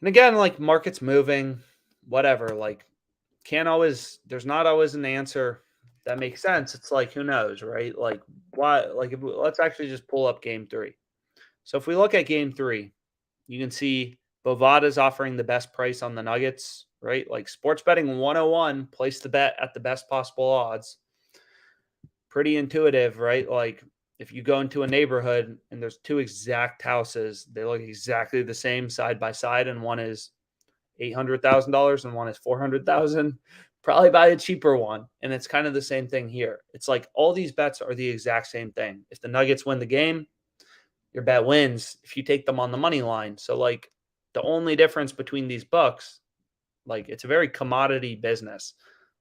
And again, like market's moving, whatever, like there's not always an answer that makes sense. It's like, who knows, right? Like why, like let's actually just pull up game 3. So if we look at game 3, you can see Bovada's offering the best price on the Nuggets, right? Like sports betting 101, place the bet at the best possible odds. Pretty intuitive, right? Like if you go into a neighborhood and there's two exact houses, they look exactly the same side by side, and one is $800,000 and one is $400,000, probably buy a cheaper one. And it's kind of the same thing here. It's like all these bets are the exact same thing. If the Nuggets win the game, your bet wins if you take them on the money line. So like the only difference between these books, like it's a very commodity business.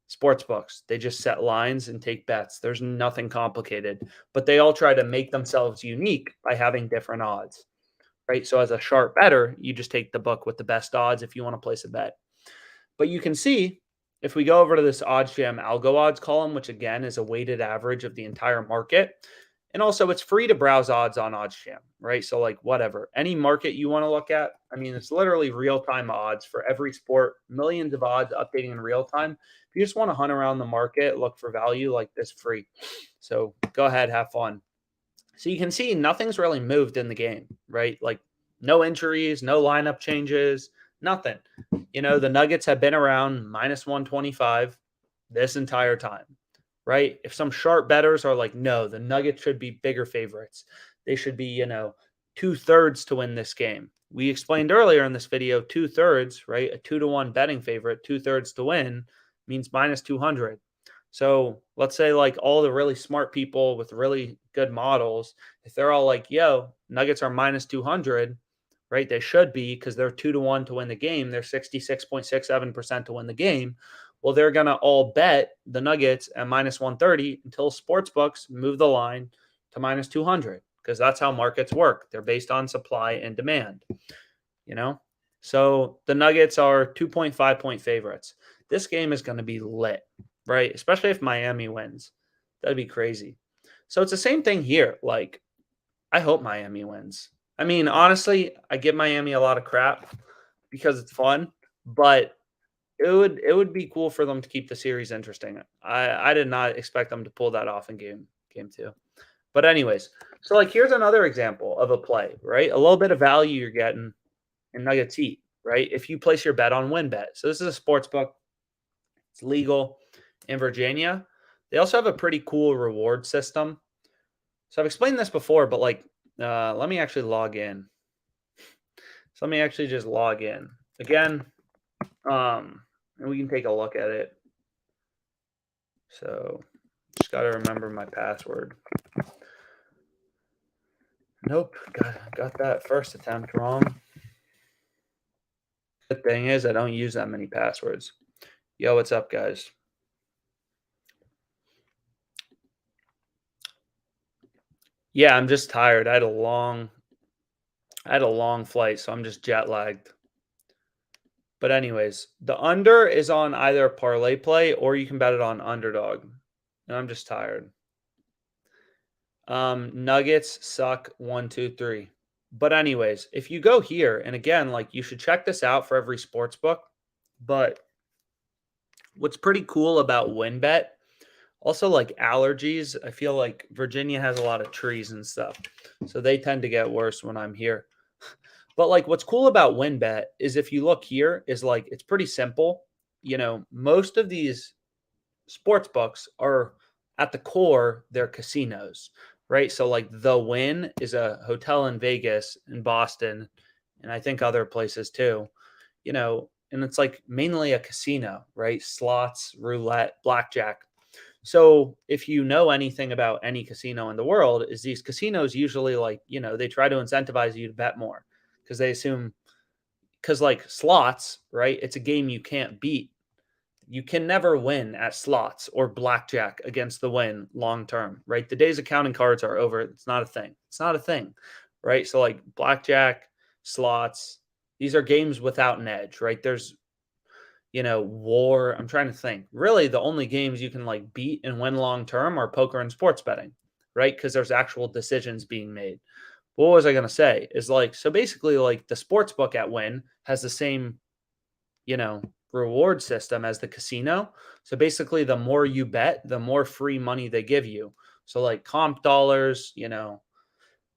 Sports books, they just set lines and take bets. There's nothing complicated, but they all try to make themselves unique by having different odds, right? So as a sharp bettor, you just take the book with the best odds if you want to place a bet. But you can see if we go over to this odds jam algo odds column, which again is a weighted average of the entire market. And also it's free to browse odds on OddsJam, right? So like whatever, any market you want to look at. I mean, it's literally real-time odds for every sport, millions of odds updating in real time. If you just want to hunt around the market, look for value, like this free. So go ahead, have fun. So you can see nothing's really moved in the game, right? Like no injuries, no lineup changes, nothing. The Nuggets have been around minus 125 this entire time, right? If some sharp bettors are like, no, the Nuggets should be bigger favorites. They should be, 2/3 to win this game. We explained earlier in this video, 2/3, right? A 2-to-1 betting favorite, 2/3 to win means minus 200. So let's say like all the really smart people with really good models, if they're all like, yo, Nuggets are minus 200, right? They should be because they're 2-to-1 to win the game. They're 66.67% to win the game. Well, they're going to all bet the Nuggets at minus 130 until sportsbooks move the line to minus 200 because that's how markets work. They're based on supply and demand, So the Nuggets are 2.5 point favorites. This game is going to be lit, right? Especially if Miami wins. That'd be crazy. So it's the same thing here. Like, I hope Miami wins. I mean, honestly, I give Miami a lot of crap because it's fun, but it would be cool for them to keep the series interesting. I did not expect them to pull that off in game 2. But anyways, so like here's another example of a play, right? A little bit of value you're getting in Nuggets Heat, right? If you place your bet on WinBet. So this is a sports book. It's legal in Virginia. They also have a pretty cool reward system. So I've explained this before, but like let me actually log in. So let me actually just log in. Again, and we can take a look at it. So just got to remember my password. Nope, got that first attempt wrong. The thing is, I don't use that many passwords. Yo, what's up, guys? Yeah, I'm just tired. I had a long flight, so I'm just jet lagged. But anyways, the under is on either parlay play or you can bet it on Underdog. And I'm just tired. Nuggets suck 1, 2, 3. But anyways, if you go here, and again, like you should check this out for every sports book. But what's pretty cool about WinBet, also like allergies, I feel like Virginia has a lot of trees and stuff. So they tend to get worse when I'm here. But like what's cool about WinBet is if you look here, is like it's pretty simple. You know, most of these sports books are at the core, they're casinos, right? So like the Win is a hotel in Vegas, in Boston, and I think other places too, you know, and it's like mainly a casino, right? Slots, roulette, blackjack. So if you know anything about any casino in the world, is these casinos usually like, you know, they try to incentivize you to bet more because they assume, because like slots, right? It's a game you can't beat. You can never win at slots or blackjack against the win long term, right? The days of counting cards are over. It's not a thing. It's not a thing, right? So like blackjack, slots, these are games without an edge, right? There's, you know, war. I'm trying to think. Really, the only games you can like beat and win long term are poker and sports betting, right? Because there's actual decisions being made. What was I going to say? Is like, so basically, like the sports book at Win has the same, you know, reward system as the casino. So basically, the more you bet, the more free money they give you. So like comp dollars, you know,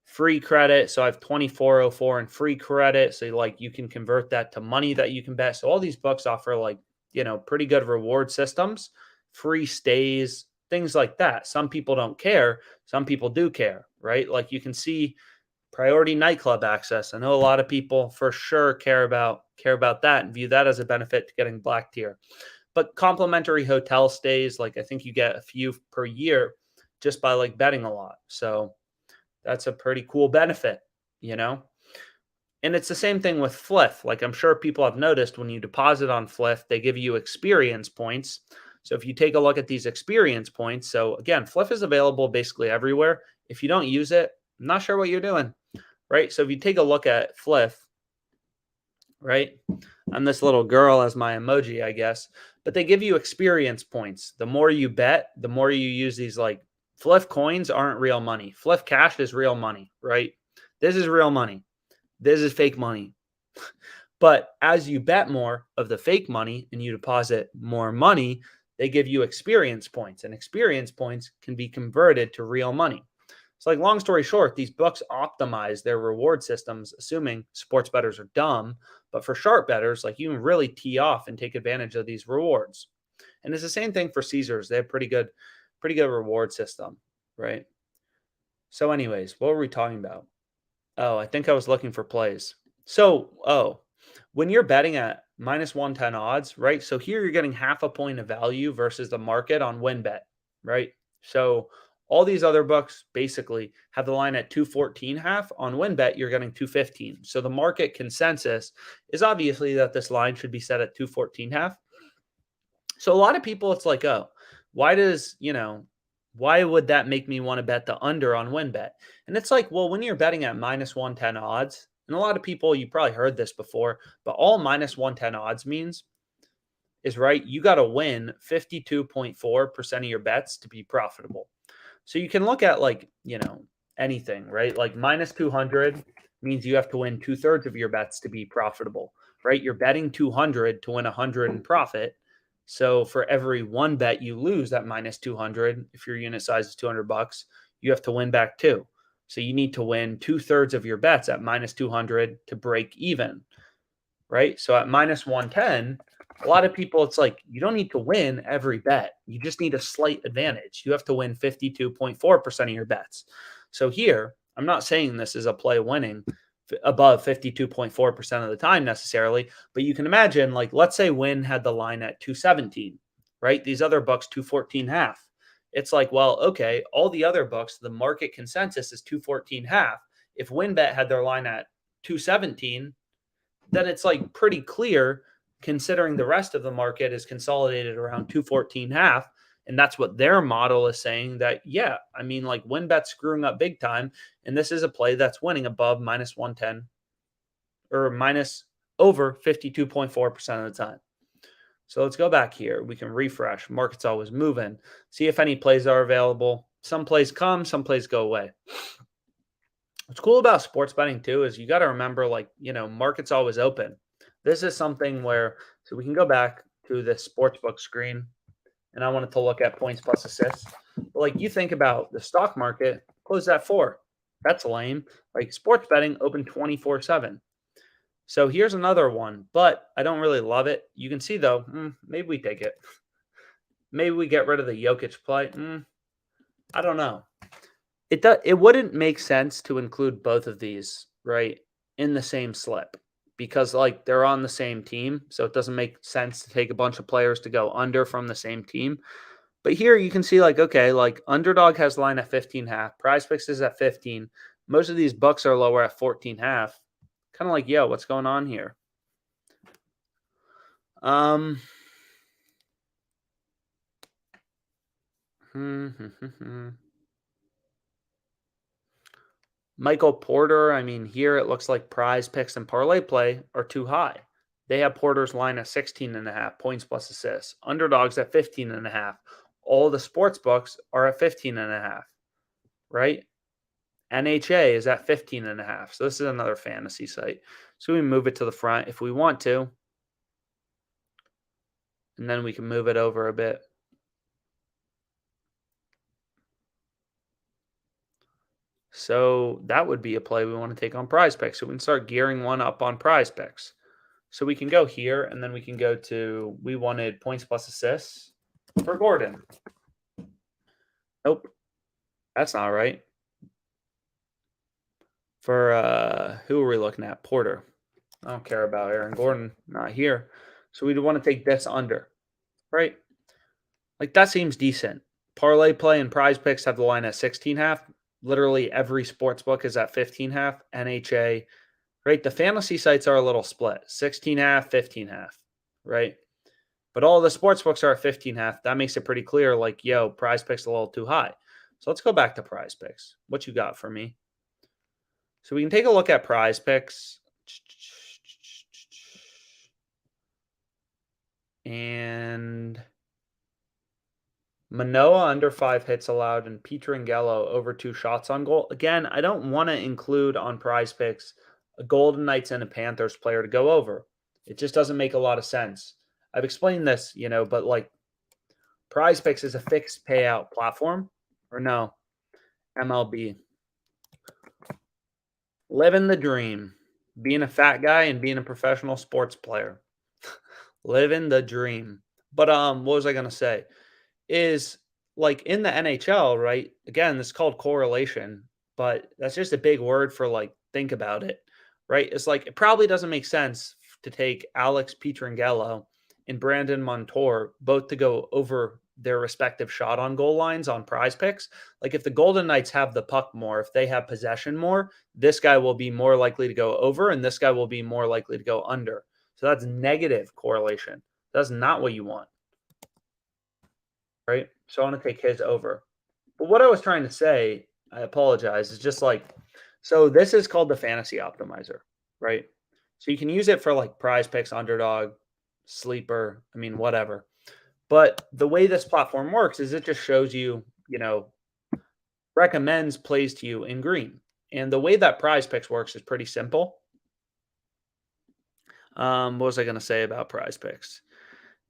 free credit. So I have 2404 in free credit. So like you can convert that to money that you can bet. So all these books offer like, you know, pretty good reward systems, free stays, things like that. Some people don't care. Some people do care, right? Like you can see priority nightclub access. I know a lot of people for sure care about that and view that as a benefit to getting black tier. But complimentary hotel stays, like I think you get a few per year just by like betting a lot. So that's a pretty cool benefit, you know? And it's the same thing with Fliff. Like I'm sure people have noticed when you deposit on Fliff, they give you experience points. So if you take a look at these experience points, so again, Fliff is available basically everywhere. If you don't use it, I'm not sure what you're doing, right? So if you take a look at Fliff, right? I'm this little girl as my emoji, I guess. But they give you experience points. The more you bet, the more you use these like Fliff coins aren't real money. Fliff cash is real money, right? This is real money. This is fake money. But as you bet more of the fake money and you deposit more money, they give you experience points, and experience points can be converted to real money. So, like, long story short, these books optimize their reward systems, assuming sports bettors are dumb. But for sharp bettors, like you can really tee off and take advantage of these rewards. And it's the same thing for Caesars. They have pretty good reward system, right? So, anyways, what were we talking about? Oh, I think I was looking for plays. So, when you're betting at minus 110 odds, right? So here you're getting half a point of value versus the market on WinBet, right? So all these other books basically have the line at 214 half. On WinBet, you're getting 215. So the market consensus is obviously that this line should be set at 214 half. So a lot of people, it's like, oh, why would that make me want to bet the under on WinBet? And it's like, well, when you're betting at minus 110 odds, and a lot of people, you probably heard this before, but all minus 110 odds means is, right, you got to win 52.4% of your bets to be profitable. So you can look at like, anything, right? Like minus 200 means you have to win 2/3 of your bets to be profitable, right? You're betting 200 to win 100 in profit. So for every one bet you lose at minus 200, if your unit size is $200, you have to win back two. So you need to win 2/3 of your bets at minus 200 to break even, right? So at minus 110, a lot of people, it's like you don't need to win every bet. You just need a slight advantage. You have to win 52.4% of your bets. So here, I'm not saying this is a play winning above 52.4% of the time necessarily, but you can imagine, like, let's say Win had the line at 217, right? These other books, 214 half. It's like, well, okay, all the other books, the market consensus is 214 half. If WinBet had their line at 217, then it's like pretty clear considering the rest of the market is consolidated around 214 half. And that's what their model is saying that, yeah, I mean, like WinBet's screwing up big time. And this is a play that's winning above minus 110 or minus over 52.4% of the time. So let's go back here. We can refresh. Market's always moving. See if any plays are available. Some plays come, some plays go away. What's cool about sports betting too is you got to remember, like, market's always open. This is something where, so we can go back to the sportsbook screen, and I wanted to look at points plus assists. But like you think about the stock market, closed at 4. That's lame. Like sports betting open 24/7. So here's another one, but I don't really love it. You can see though, maybe we take it. Maybe we get rid of the Jokic play. I don't know. It wouldn't make sense to include both of these, right, in the same slip because like they're on the same team, so it doesn't make sense to take a bunch of players to go under from the same team. But here you can see like, okay, like Underdog has line at 15 half, PrizePicks is at 15. Most of these books are lower at 14 half. Kind of like, yo, what's going on here? Michael Porter, I mean, here it looks like PrizePicks and parlay play are too high. They have Porter's line at 16.5 points plus assists. Underdogs at 15.5. All the sports books are at 15.5, right? NHA is at 15.5. So this is another fantasy site. So we move it to the front if we want to. And then we can move it over a bit. So that would be a play we want to take on PrizePicks. So we can start gearing one up on PrizePicks. So we can go here, and then we can go to, we wanted points plus assists for Gordon. Nope, that's not right. For who are we looking at? Porter. I don't care about Aaron Gordon. Not here. So we want to take this under, right? Like that seems decent. Parlay play and PrizePicks have the line at 16 half. Literally every sports book is at 15 half. NHA, right? The fantasy sites are a little split. 16 half, 15 half, right? But all the sports books are at 15 half. That makes it pretty clear, like, yo, PrizePicks a little too high. So let's go back to PrizePicks. What you got for me? So we can take a look at PrizePicks. And Manoah under 5 hits allowed and Pietrangelo over 2 shots on goal. Again, I don't want to include on PrizePicks a Golden Knights and a Panthers player to go over. It just doesn't make a lot of sense. I've explained this, but like PrizePicks is a fixed payout platform, or no, MLB. Living the dream, being a fat guy and being a professional sports player. Living the dream. But what was I going to say? Is like in the NHL, right? Again, this is called correlation, but that's just a big word for like, think about it, right? It's like, it probably doesn't make sense to take Alex Pietrangelo and Brandon Montour both to go over their respective shot on goal lines on PrizePicks. Like if the Golden Knights have the puck more, if they have possession more, this guy will be more likely to go over and this guy will be more likely to go under. So that's negative correlation. That's not what you want. Right? So I want to take his over. But what I was trying to say, I apologize, is just like, so this is called the fantasy optimizer, right? So you can use it for like PrizePicks, Underdog, Sleeper, I mean, whatever. But the way this platform works is it just shows you, recommends plays to you in green. And the way that PrizePicks works is pretty simple. What was I going to say about PrizePicks?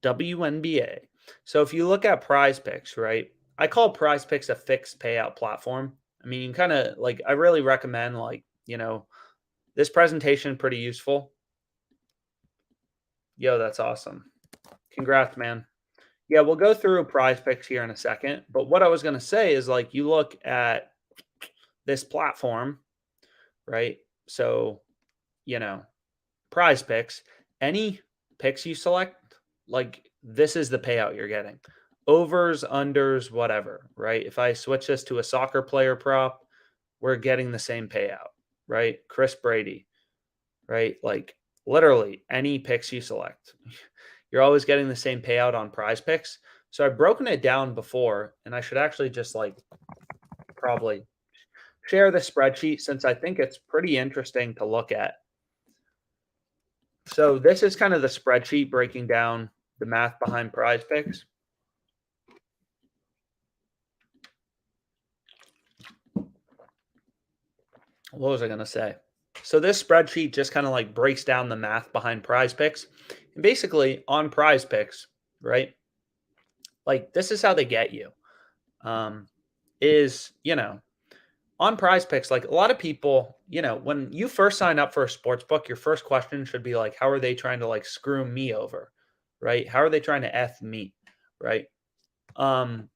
WNBA. So if you look at PrizePicks, right? I call PrizePicks a fixed payout platform. I mean, you kind of like I really recommend this presentation pretty useful. Yo, that's awesome. Congrats, man. Yeah, we'll go through PrizePicks here in a second, but what I was going to say is like you look at this platform, right? So, PrizePicks, any picks you select, like this is the payout you're getting. Overs, unders, whatever, right? If I switch this to a soccer player prop, we're getting the same payout, right? Chris Brady, right? Like literally any picks you select, you're always getting the same payout on PrizePicks. So I've broken it down before, and I should actually just probably share the spreadsheet since I think it's pretty interesting to look at. So this is kind of the spreadsheet breaking down the math behind PrizePicks. What was I going to say? So this spreadsheet just kind of breaks down the math behind PrizePicks. And basically on PrizePicks, right? Like this is how they get you. On PrizePicks, like a lot of people, when you first sign up for a sports book, your first question should be like, how are they trying to screw me over, right? How are they trying to F me, right? And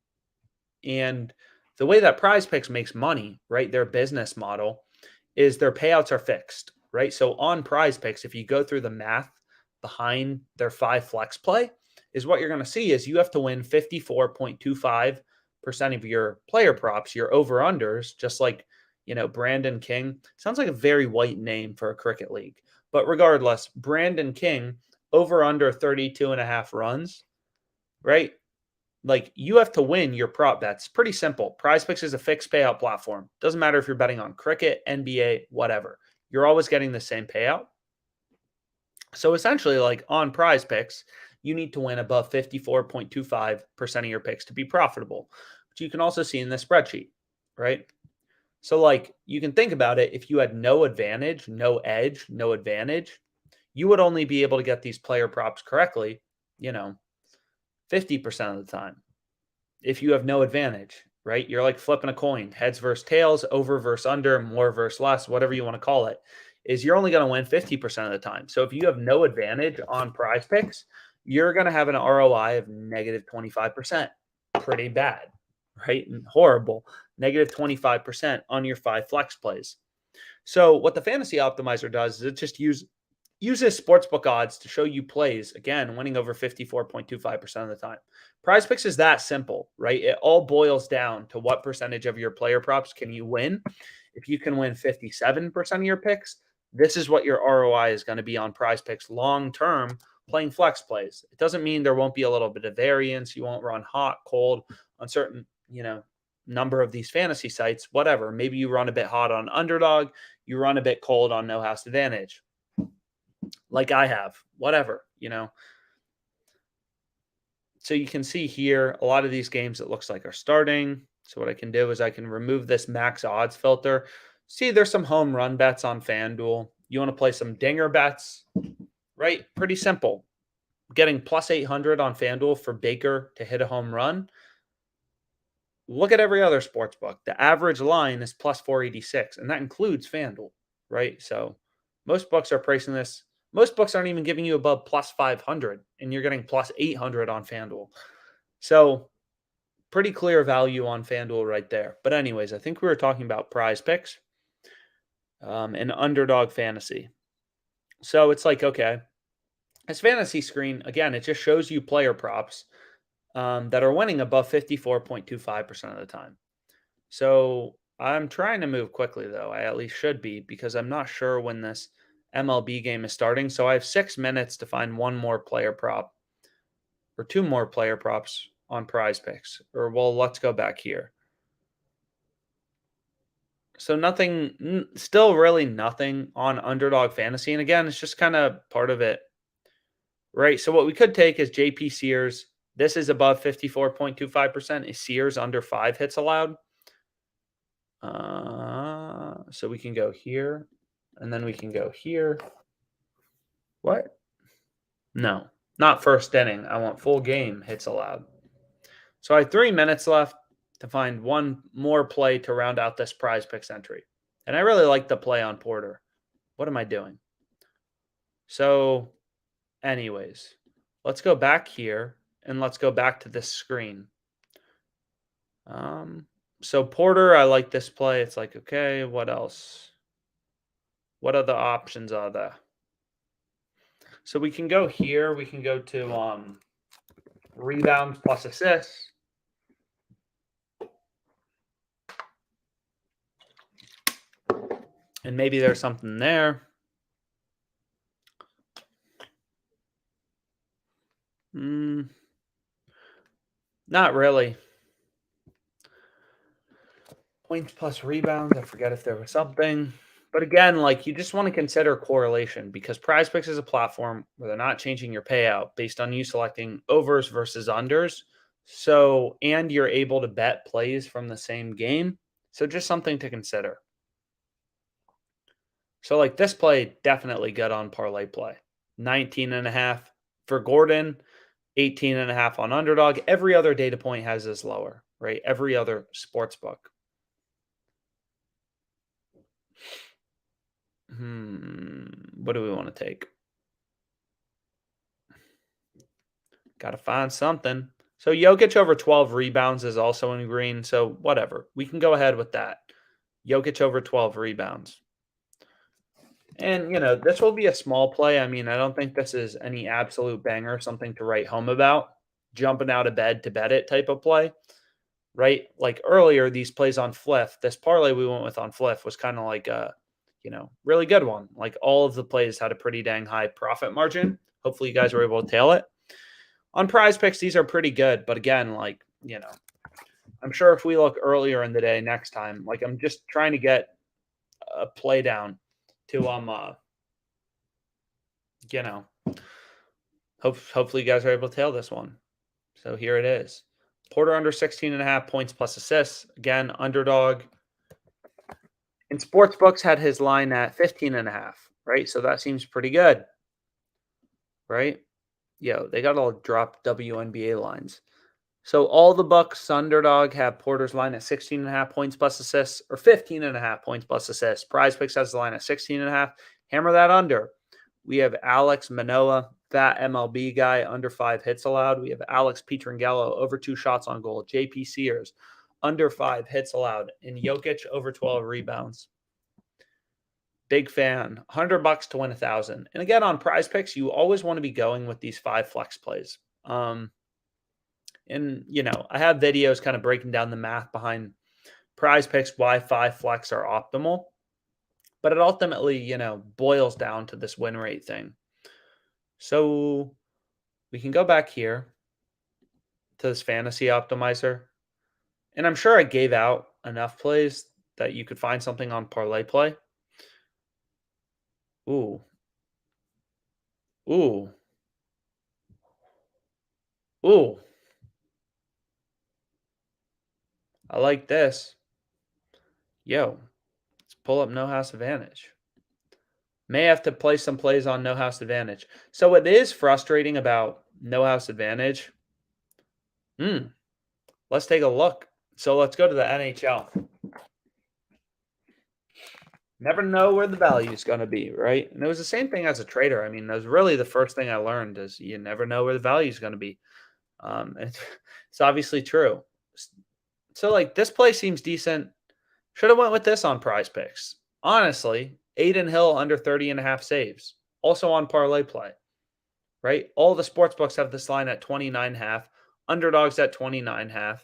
the way that PrizePicks makes money, right, their business model is their payouts are fixed, right? So on PrizePicks, if you go through the math behind their 5 flex play, is what you're going to see is you have to win 54.25% of your player props, your over-unders, just like, Brandon King. Sounds like a very white name for a cricket league. But regardless, Brandon King, over-under 32.5 runs, right? Like you have to win your prop bets. Pretty simple. PrizePicks is a fixed payout platform. Doesn't matter if you're betting on cricket, NBA, whatever. You're always getting the same payout. So essentially, like on PrizePicks, you need to win above 54.25% of your picks to be profitable, which you can also see in the spreadsheet, right? So you can think about it. If you had no advantage, no edge, no advantage, you would only be able to get these player props correctly, 50% of the time. If you have no advantage, right? You're like flipping a coin, heads versus tails, over versus under, more versus less, whatever you want to call it, is you're only going to win 50% of the time. So if you have no advantage on PrizePicks, you're going to have an ROI of negative 25%. Pretty bad, right? And horrible. Negative 25% on your 5 flex plays. So what the fantasy optimizer does is it just uses sportsbook odds to show you plays, again, winning over 54.25% of the time. PrizePicks is that simple, right? It all boils down to what percentage of your player props can you win. If you can win 57% of your picks, this is what your ROI is going to be on PrizePicks long-term playing flex plays. It doesn't mean there won't be a little bit of variance. You won't run hot, cold on certain, number of these fantasy sites, whatever. Maybe you run a bit hot on Underdog. You run a bit cold on No House Advantage. Like I have, whatever. So you can see here, a lot of these games it looks like are starting. So what I can do is I can remove this max odds filter. See, there's some home run bets on FanDuel. You want to play some dinger bets, right? Pretty simple. Getting plus 800 on FanDuel for Baker to hit a home run. Look at every other sports book. The average line is plus 486, and that includes FanDuel, right? So most books are pricing this. Most books aren't even giving you above plus 500, and you're getting plus 800 on FanDuel. So pretty clear value on FanDuel right there. But anyways, I think we were talking about PrizePicks and Underdog Fantasy. So it's like, okay, this fantasy screen, again, it just shows you player props that are winning above 54.25% of the time. So I'm trying to move quickly, though. I at least should be, because I'm not sure when this MLB game is starting. So I have 6 minutes to find one more player prop or 2 more player props on PrizePicks. Or, well, let's go back here. So nothing, still really nothing on Underdog Fantasy. And again, it's just kind of part of it, right? So what we could take is JP Sears. This is above 54.25%. Is Sears under 5 hits allowed? So we can go here, and then we can go here. What? No, not first inning. I want full game hits allowed. So I have 3 minutes left to find one more play to round out this PrizePicks entry. And I really like the play on Porter. What am I doing? So, anyways, let's go back here and let's go back to this screen. So Porter, I like this play. It's like, okay, what else? What other options are there? So we can go here. We can go to rebounds plus assists. And maybe there's something there. Not really. Points plus rebounds. I forget if there was something. But again, like you just want to consider correlation because PrizePicks is a platform where they're not changing your payout based on you selecting overs versus unders. So, and you're able to bet plays from the same game. So just something to consider. So like this play, definitely good on parlay play. 19.5 for Gordon, 18.5 on Underdog. Every other data point has this lower, right? Every other sports book. What do we want to take? Got to find something. So Jokic over 12 rebounds is also in green. So whatever. We can go ahead with that. Jokic over 12 rebounds. And, this will be a small play. I mean, I don't think this is any absolute banger, something to write home about. Jumping out of bed to bet it type of play, right? Like earlier, these plays on Fliff, this parlay we went with on Fliff was kind of like a, really good one. Like all of the plays had a pretty dang high profit margin. Hopefully you guys were able to tail it. On PrizePicks, these are pretty good. But again, like, I'm sure if we look earlier in the day next time, like I'm just trying to get a play down to, hopefully you guys are able to tail this one. So here it is. Porter under 16.5 points plus assists. Again, Underdog. And Sportsbooks had his line at 15.5, right? So that seems pretty good, right? They got all drop WNBA lines. So all the Bucks Underdog have Porter's line at 16.5 points plus assists or 15.5 points plus assists. PrizePicks has the line at 16.5. Hammer that under. We have Alex Manoah, fat MLB guy, under 5 hits allowed. We have Alex Pietrangelo, over 2 shots on goal. JP Sears, under 5 hits allowed. And Jokic, over 12 rebounds. Big fan. $100 to win 1,000. And again, on PrizePicks, you always want to be going with these 5 flex plays. And, I have videos kind of breaking down the math behind PrizePicks, why 5 flex are optimal. But it ultimately, boils down to this win rate thing. So we can go back here to this fantasy optimizer. And I'm sure I gave out enough plays that you could find something on parlay play. Ooh. Ooh. Ooh. I like this. Let's pull up No House Advantage. May have to play some plays on No House Advantage. So it is frustrating about No House Advantage. Let's take a look. So let's go to the NHL. Never know where the value is going to be, right? And it was the same thing as a trader. I mean, that was really the first thing I learned is you never know where the value is going to be. And it's obviously true. So like this play seems decent. Should have went with this on PrizePicks. Honestly, Aiden Hill under 30.5 saves. Also on parlay play, right? All the sports books have this line at 29.5. Underdogs at 29.5.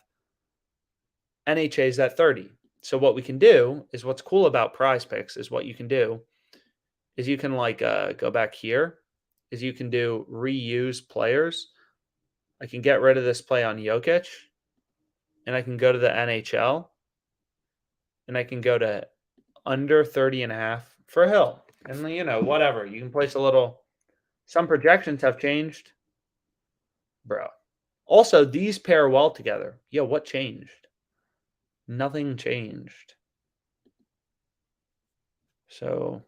NHA's at 30. So what we can do is what's cool about PrizePicks is what you can do is you can go back here is you can do reuse players. I can get rid of this play on Jokic and I can go to the NHL and I can go to under 30.5 for Hill. And whatever. You can place a little. Some projections have changed. Bro. Also, these pair well together. What changed? Nothing changed. So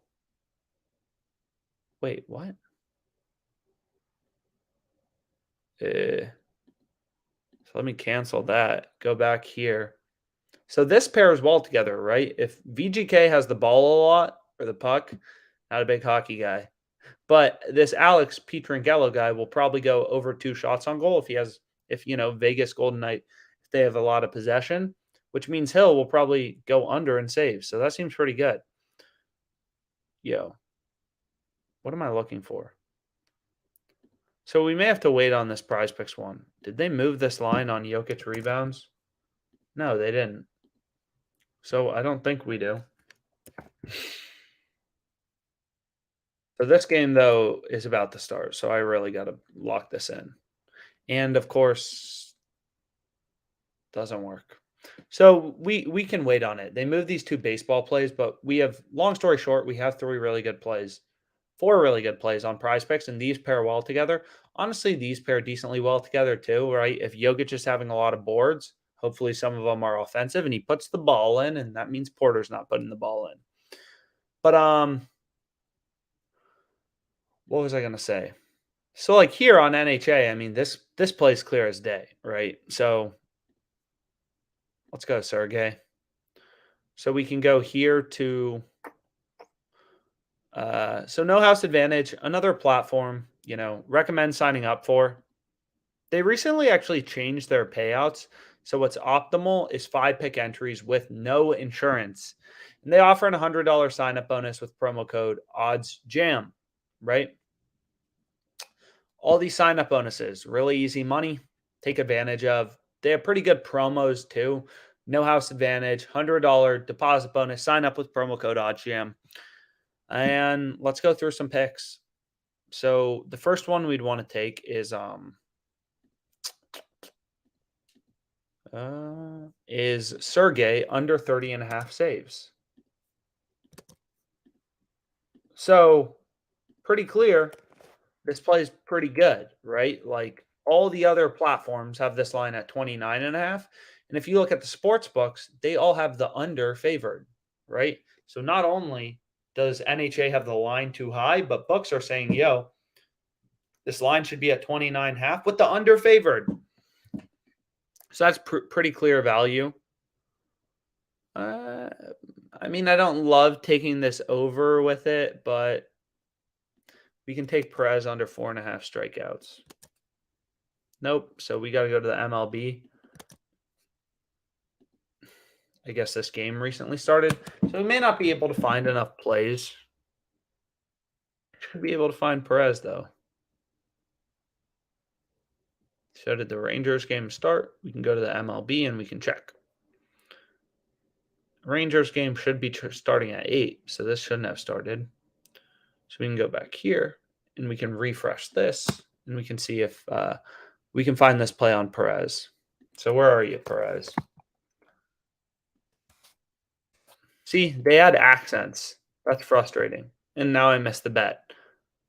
wait, what? So let me cancel that. Go back here. So this pairs well together, right? If VGK has the ball a lot or the puck, not a big hockey guy. But this Alex Pietrangelo guy will probably go over 2 shots on goal if Vegas Golden Knight, if they have a lot of possession, which means Hill will probably go under and save. So that seems pretty good. Yo, what am I looking for? So we may have to wait on this PrizePicks one. Did they move this line on Jokic rebounds? No, they didn't. So I don't think we do. So this game, though, is about to start. So I really got to lock this in. And, of course, doesn't work. So we can wait on it. They moved these 2 baseball plays, but we have, long story short, we have 3 really good plays. 4 really good plays on PrizePicks, and these pair well together. Honestly, these pair decently well together too, right? If Jokic is having a lot of boards, hopefully some of them are offensive, and he puts the ball in, and that means Porter's not putting the ball in. But what was I gonna say? So like here on NHA, I mean this plays clear as day, right? So let's go, Sergey. So we can go here to so no house advantage, another platform, recommend signing up for. They recently actually changed their payouts. So what's optimal is 5 pick entries with no insurance. And they offer a $100 sign up bonus with promo code ODDSJAM, right? All these sign up bonuses, really easy money, take advantage of. They have pretty good promos too. No house advantage, $100 deposit bonus, sign up with promo code ODDSJAM. And let's go through some picks. So the first one we'd want to take is Sergey under 30.5 saves. So pretty clear. This play is pretty good, right? Like all the other platforms have this line at 29.5. And if you look at the sports books, they all have the under favored, right? So not only does NHA have the line too high, but books are saying, yo, this line should be at 29.5 with the under favored. So that's pretty clear value. I mean, I don't love taking this over with it, but we can take Perez under 4.5 strikeouts. Nope. So we got to go to the MLB. I guess this game recently started. So we may not be able to find enough plays. Should be able to find Perez, though. So did the Rangers game start? We can go to the MLB and we can check. Rangers game should be starting at 8, so this shouldn't have started. So we can go back here and we can refresh this and we can see if we can find this play on Perez. So where are you, Perez? See, they add accents. That's frustrating. And now I missed the bet.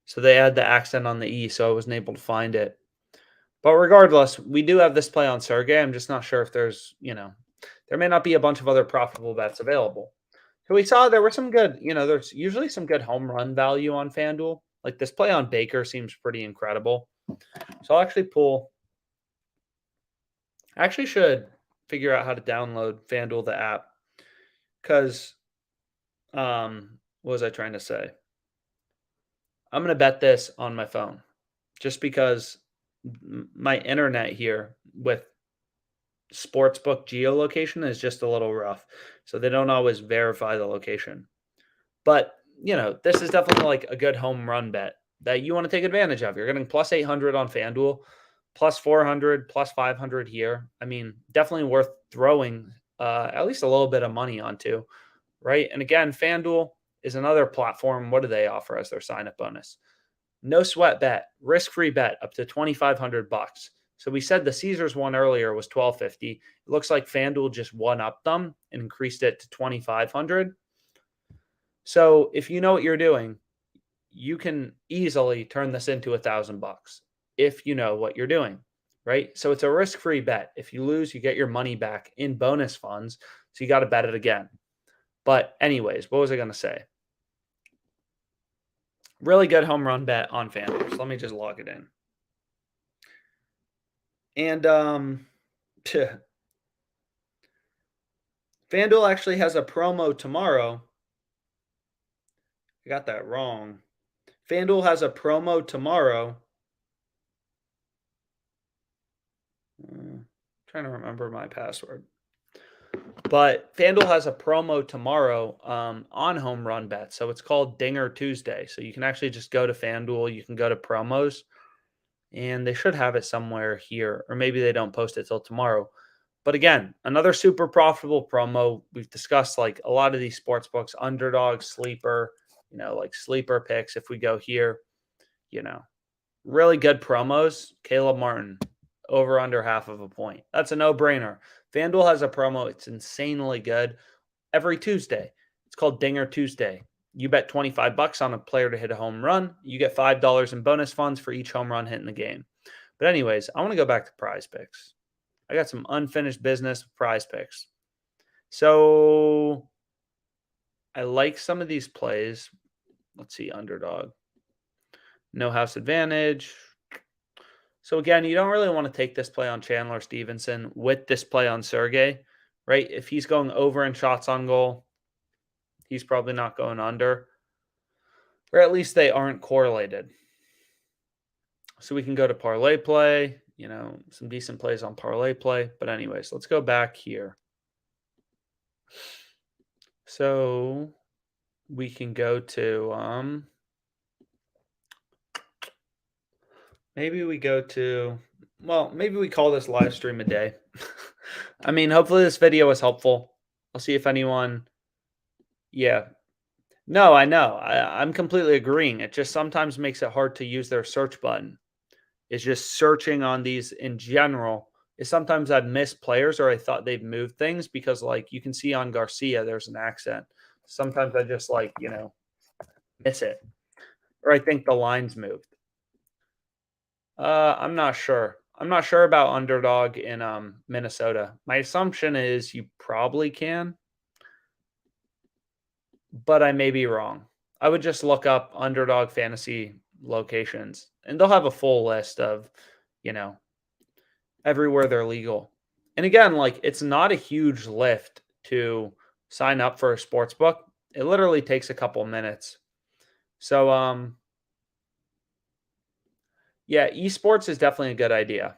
So they add the accent on the E, so I wasn't able to find it. But regardless, we do have this play on Sergey. I'm just not sure if there's, there may not be a bunch of other profitable bets available. So we saw there were some good, there's usually some good home run value on FanDuel. Like this play on Baker seems pretty incredible. So I'll actually pull. I actually should figure out how to download FanDuel, the app. Because, what was I trying to say? I'm going to bet this on my phone. Just because my internet here with sportsbook geolocation is just a little rough. So they don't always verify the location. But, this is definitely like a good home run bet that you want to take advantage of. You're getting plus 800 on FanDuel, plus 400, plus 500 here. I mean, definitely worth throwing at least a little bit of money onto, right? And again, FanDuel is another platform. What do they offer as their sign-up bonus? No sweat bet, risk-free bet up to $2,500. So we said the Caesars one earlier was $1,250. It looks like FanDuel just one-upped them and increased it to $2,500. So if you know what you're doing, you can easily turn this into $1,000 if you know what you're doing, right? So it's a risk-free bet. If you lose, you get your money back in bonus funds. So you got to bet it again. But anyways, what was I going to say? Really good home run bet on FanDuel. So let me just log it in. And FanDuel actually has a promo tomorrow. I got that wrong. FanDuel has a promo tomorrow. Trying to remember my password. But FanDuel has a promo tomorrow on home run bets. So it's called Dinger Tuesday. So you can actually just go to FanDuel. You can go to promos, and they should have it somewhere here. Or maybe they don't post it till tomorrow. But again, another super profitable promo. We've discussed like a lot of these sports books, Underdog, Sleeper, like Sleeper picks. If we go here, really good promos. Caleb Martin, over under half of a point. That's a no-brainer. FanDuel has a promo. It's insanely good every Tuesday. It's called Dinger Tuesday. You bet $25 on a player to hit a home run. You get $5 in bonus funds for each home run hit in the game. But anyways, I want to go back to PrizePicks. I got some unfinished business with PrizePicks. So I like some of these plays. Let's see, Underdog. No house advantage. So again, you don't really want to take this play on Chandler Stevenson with this play on Sergey, right? If he's going over in shots on goal, he's probably not going under. Or at least they aren't correlated. So we can go to parlay play, some decent plays on parlay play. But anyways, let's go back here. So we can go to maybe we go to, maybe we call this live stream a day. I mean, hopefully this video was helpful. I'll see if anyone, yeah. No, I know. I'm completely agreeing. It just sometimes makes it hard to use their search button. It's just searching on these in general. Is sometimes I've missed players or I thought they've moved things because like you can see on Garcia, there's an accent. Sometimes I just miss it. Or I think the line's moved. I'm not sure. I'm not sure about Underdog in Minnesota. My assumption is you probably can, but I may be wrong. I would just look up Underdog fantasy locations, and they'll have a full list of, everywhere they're legal. And again, it's not a huge lift to sign up for a sports book. It literally takes a couple minutes. So, yeah, esports is definitely a good idea.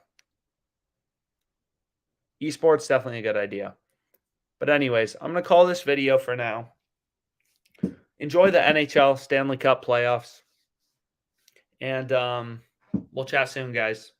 Esports definitely a good idea. But anyways, I'm going to call this video for now. Enjoy the NHL Stanley Cup playoffs. And we'll chat soon, guys.